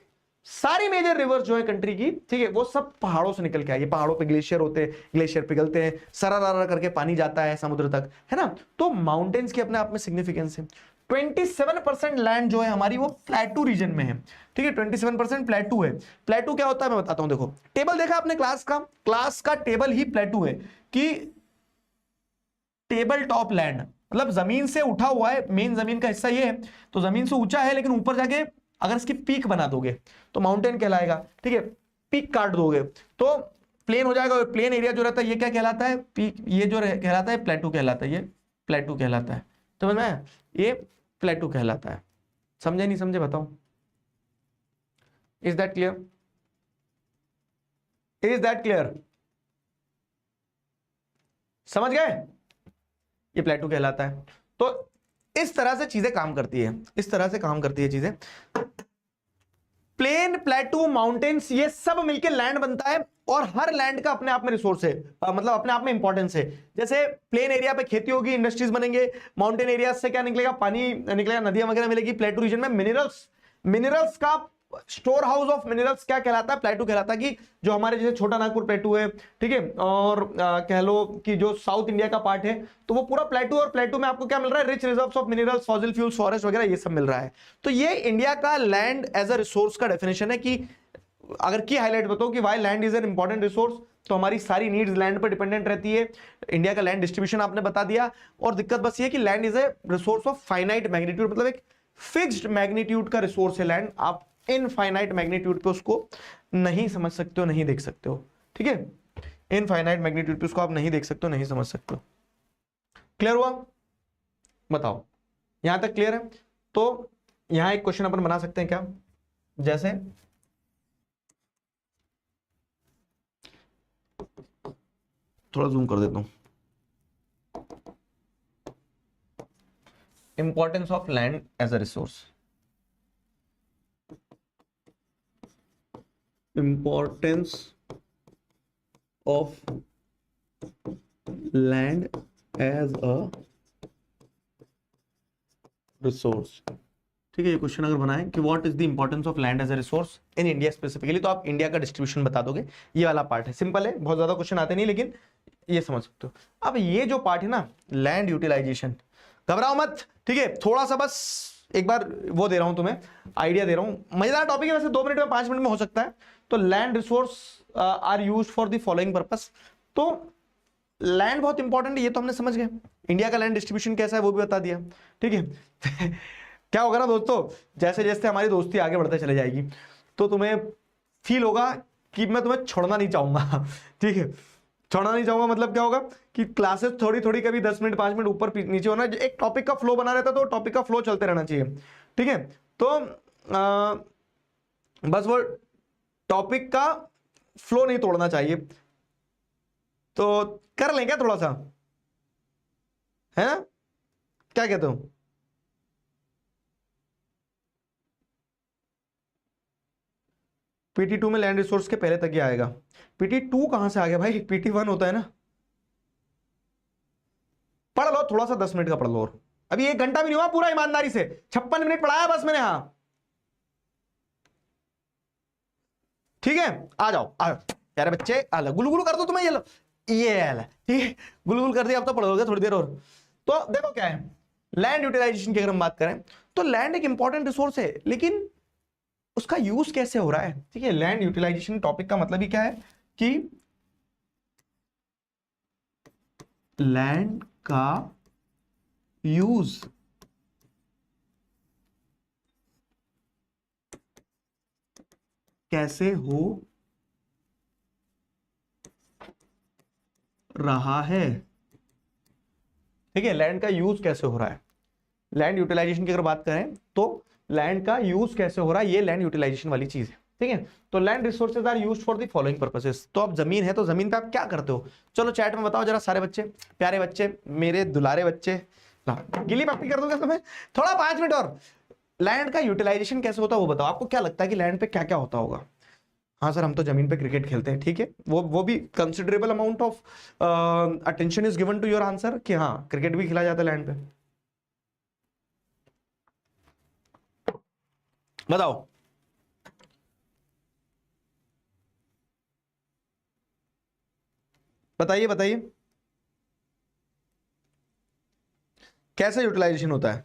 सारी मेजर रिवर्स जो है कंट्री की, ठीक है, वो सब पहाड़ों से निकल के आई है। पहाड़ों पे ग्लेशियर होते हैं, ग्लेशियर पिघलते हैं, सरारा करके पानी जाता है समुद्र तक, है ना। तो माउंटेन्स की अपने आप में सिग्निफिकेंस है। 27% लैंड जो है हमारी वो प्लेटू रीजन में है, ठीक है, 27% प्लेटू है। प्लेटू क्या होता है मैं बताता हूं। देखो टेबल देखा आपने क्लास का टेबल ही प्लेटू है कि टेबल टॉप लैंड, मतलब जमीन से उठा हुआ है, मेन जमीन का हिस्सा ये है, तो जमीन से ऊंचा है, लेकिन ऊपर जाके अगर इसकी पीक बना दोगे तो माउंटेन कहलाएगा, ठीक है। पीक काट दोगे तो प्लेन हो जाएगा। और प्लेन एरिया जो रहता है ये क्या कहलाता है, पीक, ये जो कहलाता है प्लेटू कहलाता है, ये प्लेटू कहलाता है। तो समझ में, ये प्लेटू कहलाता है। समझे नहीं समझे बताओ? Is that clear? Is that clear? समझ गए? ये प्लेटू कहलाता है। तो इस तरह से चीजें काम करती है, इस तरह से काम करती है चीजें। प्लेन, प्लेटू, माउंटेन्स, ये सब मिलकर लैंड बनता है और हर लैंड का अपने आप में रिसोर्स है, मतलब अपने आप में इंपॉर्टेंस है। जैसे प्लेन एरिया पे खेती होगी, इंडस्ट्रीज बनेंगे, माउंटेन एरिया से क्या निकलेगा, पानी निकलेगा, नदियां वगैरह मिलेगी। प्लेटू रीजन में मिनरल्स, मिनरल्स का स्टोर हाउस ऑफ मिनरल्स क्या कहलाता है, प्लेटू कहलाता है। कि जो हमारे जैसे छोटा नागपुर प्लेटू है, ठीक है, और कह लो कि जो साउथ इंडिया का पार्ट है तो वो पूरा प्लेटू, और प्लेटू में आपको क्या मिल रहा है, rich reserves of minerals, fossil fuels, forest वगैरह ये सब मिल रहा है। तो ये इंडिया का लैंड एज अ रिसोर्स का डेफिनेशन है। कि अगर की हाईलाइट बताओ कि why land is an important resource, तो हमारी सारी नीड्स लैंड पर डिपेंडेंट रहती है। इंडिया का लैंड डिस्ट्रीब्यूशन आपने बता दिया। और दिक्कत बस ये कि land is a resource of finite magnitude, मतलब एक फिक्स्ड मैग्नीट्यूड का रिसोर्स है लैंड। आप इनफाइनाइट मैग्नीट्यूड पे उसको नहीं समझ सकते हो, नहीं देख सकते हो, ठीक है। इनफाइनाइट मैग्नीट्यूड पे उसको आप नहीं देख सकते हो, नहीं समझ सकते हो। क्लियर हुआ? बताओ, यहां तक क्लियर है? तो यहां एक क्वेश्चन अपन बना सकते हैं क्या, जैसे थोड़ा जूम कर देता हूं, importance of land as a resource, importance of land as a resource, ठीक है। ये क्वेश्चन अगर बनाए कि what is the importance of land as a resource in India specifically, तो आप इंडिया का डिस्ट्रीब्यूशन बता दोगे। ये वाला पार्ट है, सिंपल है, बहुत ज्यादा क्वेश्चन आते नहीं, लेकिन ये समझ सकते हो। अब ये जो पार्ट है ना, लैंड यूटिलाइजेशन, घबराओ मत, ठीक है। थोड़ा सा बस एक बार वो दे रहा हूं तुम्हें, आइडिया दे रहा हूं। मजेदार टॉपिक है वैसे, 2 मिनट में 5 मिनट में हो सकता है। तो land resource are use for the following purpose. तो लैंड बहुत इंपॉर्टेंट है, ये तो हमने समझ गए। इंडिया का लैंड डिस्ट्रीब्यूशन कैसा है वो भी बता दिया, ठीक है। क्या होगा ना दोस्तों, जैसे जैसे हमारी दोस्ती आगे बढ़ते चले जाएगी तो तुम्हें फील होगा कि मैं तुम्हें छोड़ना नहीं चाहूंगा, ठीक है। छोड़ना नहीं चाहूंगा मतलब क्या होगा कि क्लासेस थोड़ी थोड़ी कभी 10 मिनट 5 मिनट ऊपर नीचे होना, एक टॉपिक का फ्लो बना रहता है, तो टॉपिक का फ्लो चलते रहना चाहिए, ठीक है। तो बस वो टॉपिक का फ्लो नहीं तोड़ना चाहिए। तो कर लें क्या थोड़ा सा, है ना, क्या कहते हो? PT2 में लैंड रिसोर्स के पहले तक ही आएगा। PT2 कहां से आ गया भाई, PT1 होता है ना। पढ़ लो थोड़ा सा, 10 मिनट का पढ़ लो, और अभी 1 घंटा भी नहीं हुआ पूरा, ईमानदारी से 56 मिनट पढ़ाया बस मैंने, हाँ ठीक है। आ जाओ प्यारे बच्चे, आ लो, गुलगुल कर दो तुम्हें, ये लो, ये लो, ठीक है, गुलगुल कर दिया। अब तो पढ़ोगे थोड़ी देर और। तो देखो क्या है, लैंड यूटिलाइजेशन की अगर हम बात करें तो लैंड एक इंपॉर्टेंट रिसोर्स है, लेकिन उसका यूज कैसे हो रहा है, ठीक है। लैंड यूटिलाइजेशन टॉपिक का मतलब ही क्या है कि लैंड का यूज कैसे हो रहा है, ठीक है। लैंड का यूज कैसे हो रहा है, लैंड यूटिलाइजेशन की अगर बात करें तो लैंड का यूज कैसे हो रहा है, ये लैंड यूटिलाइजेशन वाली चीज है, ठीक है। तो land resources are used for the following purposes. तो अब जमीन है तो जमीन पे आप क्या करते हो, चलो चैट में बताओ जरा सारे बच्चे, प्यारे बच्चे, मेरे दुलारे बच्चे, गिली पप्पी कर दूंगा तुम्हें थोड़ा, 5 मिनट और। लैंड का यूटिलाइजेशन कैसे होता है वो बताओ, आपको क्या लगता है कि लैंड पे क्या क्या होता होगा? हाँ सर, हम तो जमीन पे क्रिकेट खेलते हैं, ठीक है। वो भी considerable amount of attention is given to your answer कि हाँ क्रिकेट भी खेला जाता है लैंड पे। बताओ, बताइए बताइए कैसे यूटिलाइजेशन होता है।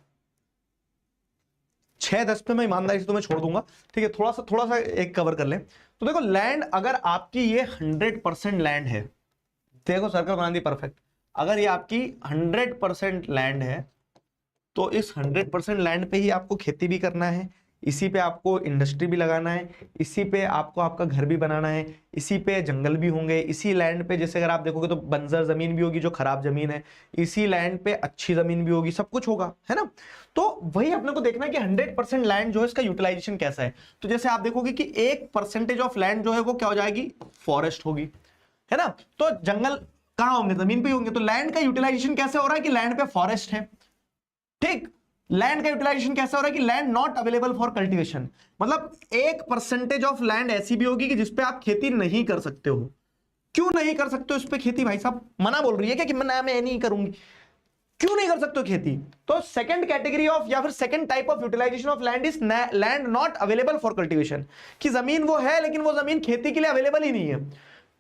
6-10 पे मैं ईमानदारी से तुम्हें छोड़ दूंगा, ठीक है। थोड़ा सा एक कवर कर लें। तो देखो, लैंड अगर आपकी ये 100% लैंड है, देखो सर्कल बना दी परफेक्ट, अगर ये आपकी 100% लैंड है तो इस 100% लैंड पे ही आपको खेती भी करना है, इसी पे आपको इंडस्ट्री भी लगाना है, इसी पे आपको आपका घर भी बनाना है, इसी पे जंगल भी होंगे, इसी लैंड पे जैसे अगर आप देखोगे तो बंजर जमीन भी होगी जो खराब जमीन है, इसी लैंड पे अच्छी जमीन भी होगी, सब कुछ होगा, है ना। तो वही अपने को देखना है कि 100% लैंड जो है इसका यूटिलाइजेशन कैसा है। तो जैसे आप देखोगे कि 1% ऑफ लैंड जो है वो क्या हो जाएगी, फॉरेस्ट होगी, है ना। तो जंगल कहां होंगे, जमीन पे होंगे। तो लैंड का यूटिलाइजेशन कैसे हो रहा है कि लैंड पे फॉरेस्ट है, ठीक। लैंड का यूटिलाइजेशन कैसा हो रहा है कि land not available for cultivation, मतलब 1% ऑफ लैंड ऐसी भी होगी कि जिसपे आप खेती नहीं कर सकते हो। क्यों नहीं कर सकते हो इस पे खेती? भाई साहब मना बोल रही है क्या कि मैं नहीं करूंगी? क्यों नहीं कर सकते हो खेती? तो सेकंड कैटेगरी ऑफ या फिर second type of utilization of land is land not available for cultivation, कि जमीन वो है लेकिन वो जमीन खेती के लिए अवेलेबल ही नहीं है।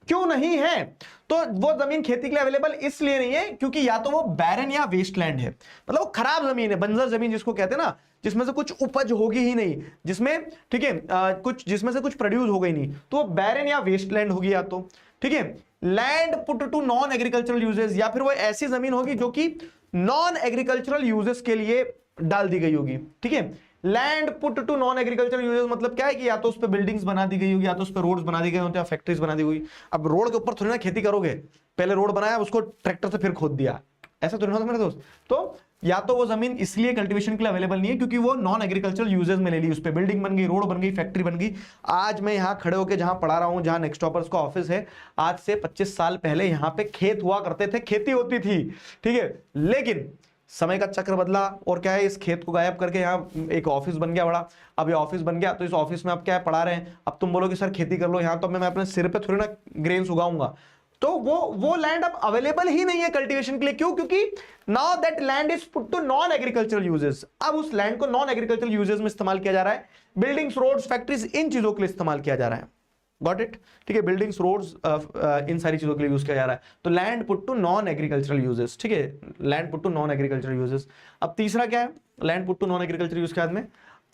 क्यों नहीं है? तो वो जमीन खेती के लिए अवेलेबल इसलिए नहीं है क्योंकि या तो वो बैरन या वेस्ट लैंड है, मतलब वो खराब जमीन है, बंजर जमीन जिसको कहते हैं ना, जिसमें से कुछ उपज होगी ही नहीं, जिसमें ठीक है कुछ जिसमें से कुछ प्रोड्यूस हो गई नहीं, तो वो बैरन या वेस्ट लैंड होगी या तो, ठीक है। Land put to non agricultural uses, या फिर वो ऐसी जमीन होगी जो कि नॉन एग्रीकल्चरल यूजेस के लिए डाल दी गई होगी, ठीक है। Land put to non agricultural uses मतलब क्या है कि या तो उस पर बिल्डिंग्स बना दी गई होगी, या तो उस पर रोड्स बना दी गई होती है, फैक्ट्रीज बना दी हुई। अब रोड के ऊपर थोड़ी ना खेती करोगे, पहले रोड बनाया उसको ट्रैक्टर से फिर खोद दिया, ऐसा थोड़ी ना होता मेरे दोस्त। तो या तो वो जमीन इसलिए कल्टीवेशन के लिए अवेलेबल नहीं है क्योंकि वो नॉन एग्रीकल्चरल यूजेस में ले ली, उस पर बिल्डिंग बन गई, रोड बन गई, फैक्ट्री बन गई। आज मैं यहाँ खड़े होकर जहां पढ़ा रहा हूं, जहां नेक्स्ट टॉपर्स का ऑफिस है, आज से 25 साल पहले यहाँ पे खेत हुआ करते थे, खेती होती थी, ठीक है। लेकिन समय का चक्र बदला और क्या है, इस खेत को गायब करके यहाँ एक ऑफिस बन गया बड़ा। अब ये ऑफिस बन गया तो इस ऑफिस में अब क्या है, पढ़ा रहे हैं। अब तुम बोलोगे सर खेती कर लो यहाँ, तो मैं अपने सिर पे थोड़ी ना ग्रेन्स उगाऊंगा, तो वो लैंड अब अवेलेबल ही नहीं है कल्टीवेशन के लिए। क्यों? क्योंकि now that land is put to non agricultural uses. अब उस लैंड को नॉन एग्रीकल्चरल यूजेस में इस्तेमाल किया जा रहा है, बिल्डिंग्स, रोड्स, फैक्ट्रीज, इन चीजों के लिए इस्तेमाल किया जा रहा है। Got it? ठीक है, बिल्डिंग्स, रोड्स, इन सारी चीजों के लिए यूज किया जा रहा है। तो land put to non agricultural uses, ठीक है, land put to non agricultural uses. अब तीसरा क्या है land put to non agricultural use के बाद में?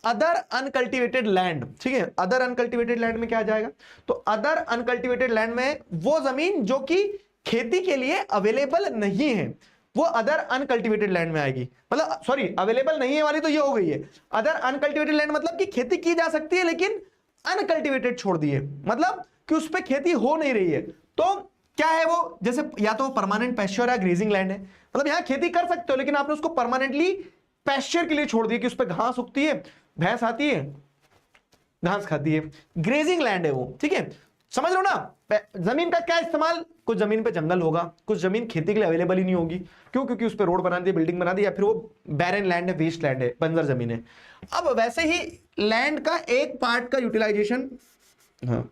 अदर अनकल्टिवेटेड लैंड, ठीक है। अदर अनकल्टिवेटेड लैंड में क्या आ जाएगा? तो अदर अनकल्टिवेटेड लैंड में वो जमीन जो कि खेती के लिए अवेलेबल नहीं है, वो अदर अनकल्टिवेटेड लैंड में आएगी। मतलब सॉरी, अवेलेबल नहीं है वाली तो ये हो गई है। अदर अनकल्टिवेटेड लैंड मतलब कि खेती की जा सकती है लेकिन अनकल्टिवेटेड छोड़ दिए, मतलब कि उस पर खेती हो नहीं रही है। तो क्या है वो? जैसे या तो परमानेंट पैस्चर या ग्रेजिंग लैंड है, मतलब यहां खेती कर सकते हो लेकिन आपने उसको परमानेंटली पैस्चर के लिए छोड़ दिया कि उस पर घास उगती है, भैंस आती है, घास खाती है, ग्रेजिंग लैंड है वो, ठीक है। समझ लो ना, जमीन का क्या इस्तेमाल? कुछ जमीन पे जंगल होगा, कुछ जमीन खेती के लिए अवेलेबल ही नहीं होगी। क्यों? क्योंकि उस पर रोड बना दी, बिल्डिंग बना दी, या फिर वो बैरन लैंड है, वेस्ट लैंड है, बंजर जमीन है। अब वैसे ही लैंड का एक पार्ट का यूटिलाइजेशन, हाँ,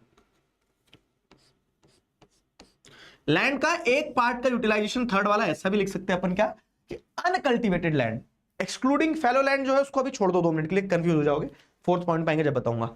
लैंड का एक पार्ट का यूटिलाइजेशन थर्ड वाला ऐसा भी लिख सकते हैं अपन, क्या कि uncultivated land, excluding fallow land जो है उसको अभी छोड़ दो, 2 मिनट के लिए, कंफ्यूज हो जाओगे, फोर्थ पॉइंट पाएंगे जब बताऊंगा।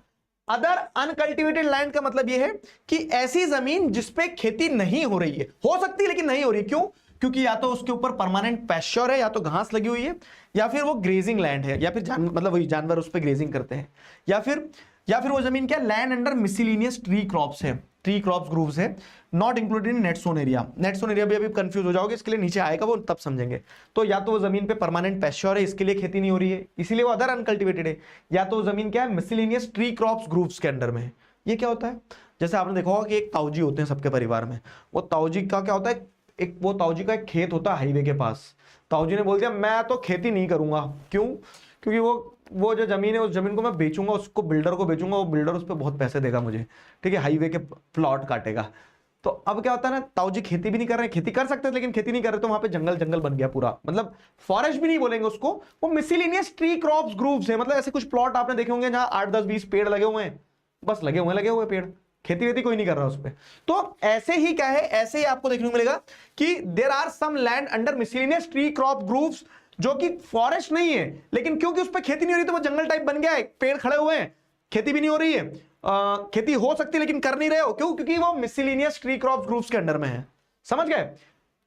अदर अनकल्टिवेटेड लैंड का मतलब यह है कि ऐसी जमीन जिसपे खेती नहीं हो रही है, हो सकती है लेकिन नहीं हो रही। क्यों? क्योंकि या तो उसके ऊपर परमानेंट पैस्चर है, या तो घास लगी हुई है, या फिर वो ग्रेजिंग लैंड है, या फिर मतलब वही जानवर उस पर ग्रेजिंग करते हैं, या फिर वो जमीन क्या, land under miscellaneous tree crops है, ट्री क्रॉप्स ग्रूव्स है, not included in net sown area. Net sown area भी अभी कंफ्यूज हो जाओगे, इसके लिए नीचे आएगा वो, तब समझेंगे। तो या तो वो जमीन पे परमानेंट पैस्चर है, इसके लिए खेती नहीं हो रही है, इसीलिए वो अदर अनकल्टिवेटेड है, या तो जमीन क्या है, मिसलिनियस ट्री क्रॉप्स ग्रूव्स के अंडर में है। ये क्या होता है? जैसे आपने देखा होगा कि एक ताऊजी होते हैं सबके परिवार में, वो ताऊजी का क्या होता है, वो ताऊजी का एक खेत होता है हाईवे के पास। ताऊजी ने बोल दिया मैं तो खेती नहीं करूंगा। क्यों? क्योंकि वो जो जमीन है, उस जमीन को मैं बेचूंगा, उसको बिल्डर को बेचूंगा, वो बिल्डर उस पर बहुत पैसे देगा मुझे, ठीक है, हाईवे के प्लॉट काटेगा। तो अब क्या होता है ना, ताऊजी खेती भी नहीं कर रहे, खेती कर सकते हैं लेकिन खेती नहीं कर रहे, तो वहां पे जंगल बन गया पूरा, मतलब फॉरेस्ट भी नहीं बोलेंगे उसको, वो मिसलिनियस ट्री क्रॉप्स ग्रुप्स है। मतलब ऐसे कुछ प्लॉट आपने देखे होंगे जहां 8, 10, 20 पेड़ लगे हुए हैं, बस लगे हुए पेड़, खेती वेती कोई नहीं कर रहा उस पर। तो ऐसे ही क्या है, ऐसे ही आपको देखने को मिलेगा कि there are some land under miscellaneous tree crop groups, जो कि फॉरेस्ट नहीं है लेकिन क्योंकि उस पर खेती नहीं हो रही तो वो जंगल टाइप बन गया है, पेड़ खड़े हुए हैं, खेती भी नहीं हो रही है, खेती हो सकती है लेकिन कर नहीं रहे हो। क्यों? क्योंकि वो मिसलिनियस ट्री क्रॉप ग्रुप्स के अंडर में है। समझ गए?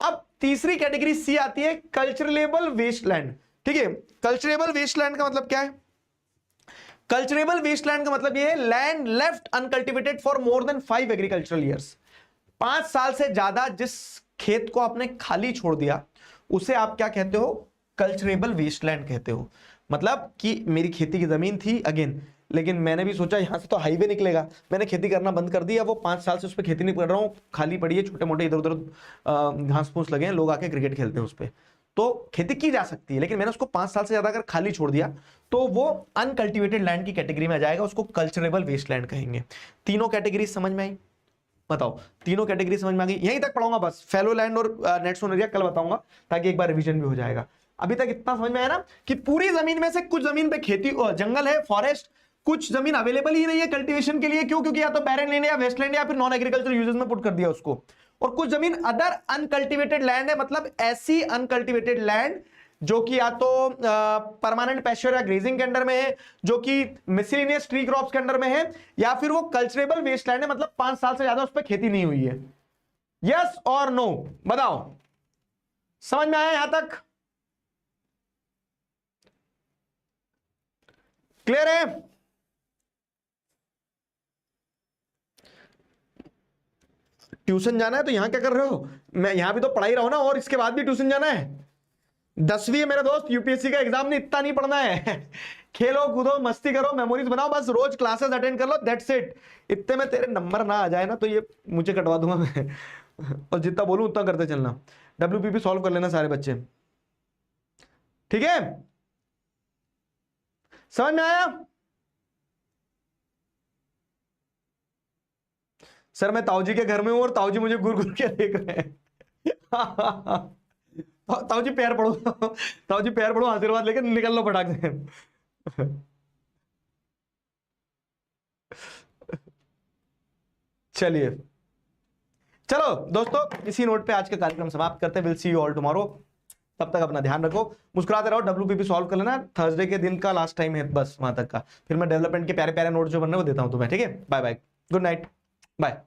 अब तीसरी कैटेगरी सी आती है, कल्चरेबल वेस्टलैंड, ठीक है। कल्चरेबल वेस्टलैंड का मतलब क्या है? कल्चरेबल वेस्टलैंड का मतलब यह है land left uncultivated for more than 5 agricultural years. 5 साल से ज्यादा जिस खेत को आपने खाली छोड़ दिया उसे आप क्या कहते हो? कल्चरेबल वेस्टलैंड कहते हो। मतलब कि मेरी खेती की जमीन थी अगेन, लेकिन मैंने भी सोचा यहां से तो हाईवे निकलेगा, मैंने खेती करना बंद कर दिया, वो 5 साल से उस पर खेती नहीं कर रहा हूं, खाली पड़ी है, छोटे मोटे इधर उधर घास फूस लगे हैं, लोग आके क्रिकेट खेलते हैं उस पर, तो खेती की जा सकती है, लेकिन मैंने उसको 5 साल से ज्यादा अगर खाली छोड़ दिया तो वो अनकल्टिवेटेड लैंड की कैटेगरी में आ जाएगा, उसको कल्चरेबल वेस्टलैंड कहेंगे। तीनों कैटेगरी समझ में आई? बताओ, तीनों कैटेगरी समझ में आ गई? यहीं तक पढ़ाऊंगा बस, फैलो लैंड और नेट सोन एरिया कल बताऊंगा ताकि एक बार रिवीजन भी हो जाएगा। अभी तक इतना समझ में आया ना कि पूरी जमीन में से कुछ जमीन पे खेती जंगल है, फॉरेस्ट, कुछ जमीन अवेलेबल ही नहीं है कल्टीवेशन के लिए। क्यों? क्योंकि या तो बैरन लैंड या वेस्टलैंड या फिर नॉन एग्रीकल्चर यूजेस में पुट कर दिया उसको। और कुछ जमीन अदर अनकल्टिवेटेड लैंड है, मतलब ऐसी अनकल्टिवेटेड लैंड जो कि या तो परमानेंट पैस्चर या ग्रेजिंग के अंडर में है, जो कि मिसलेनियस ट्री क्रॉप्स के अंडर में है, या फिर वो कल्चरेबल वेस्टलैंड है, मतलब 5 साल से ज्यादा उस पर खेती नहीं हुई है। यस और नो बताओ, समझ में आया यहां तक? क्लियर है? ट्यूशन जाना है तो यहां क्या कर रहे हो? मैं यहां भी तो पढ़ाई रहा हूं ना, और इसके बाद भी ट्यूशन जाना है? 10वीं है मेरा दोस्त, यूपीएससी का एग्जाम नहीं, इतना नहीं पढ़ना है। खेलो कूदो मस्ती करो, मेमोरीज बनाओ, बस रोज क्लासेस अटेंड कर लो, दैट्स इट। इतने में तेरे नंबर ना आ जाए ना तो ये मुझे कटवा दूंगा मैं। और जितना बोलूं उतना करते चलना। WPP सॉल्व कर लेना सारे बच्चे, ठीक है? समझ में आया? सर मैं ताऊजी के घर में हूं और ताऊजी मुझे घूर घूर के देख रहे हैं। ताऊजी पैर पड़ो, ताऊजी पैर पड़ो, आशीर्वाद लेकर निकल लो फटाक से। चलिए चलो दोस्तों, इसी नोट पे आज का कार्यक्रम समाप्त करते हैं। Will see you all tomorrow. तब तक अपना ध्यान रखो, मुस्कुराते रहो। WPP सॉल्व कर लेना, थर्सडे के दिन का लास्ट टाइम है बस, वहां तक का। फिर मैं डेवलपमेंट के प्यारे प्यारे नोट जो बनने वो देता हूं तुम्हें, ठीक है? Bye bye, good night, bye.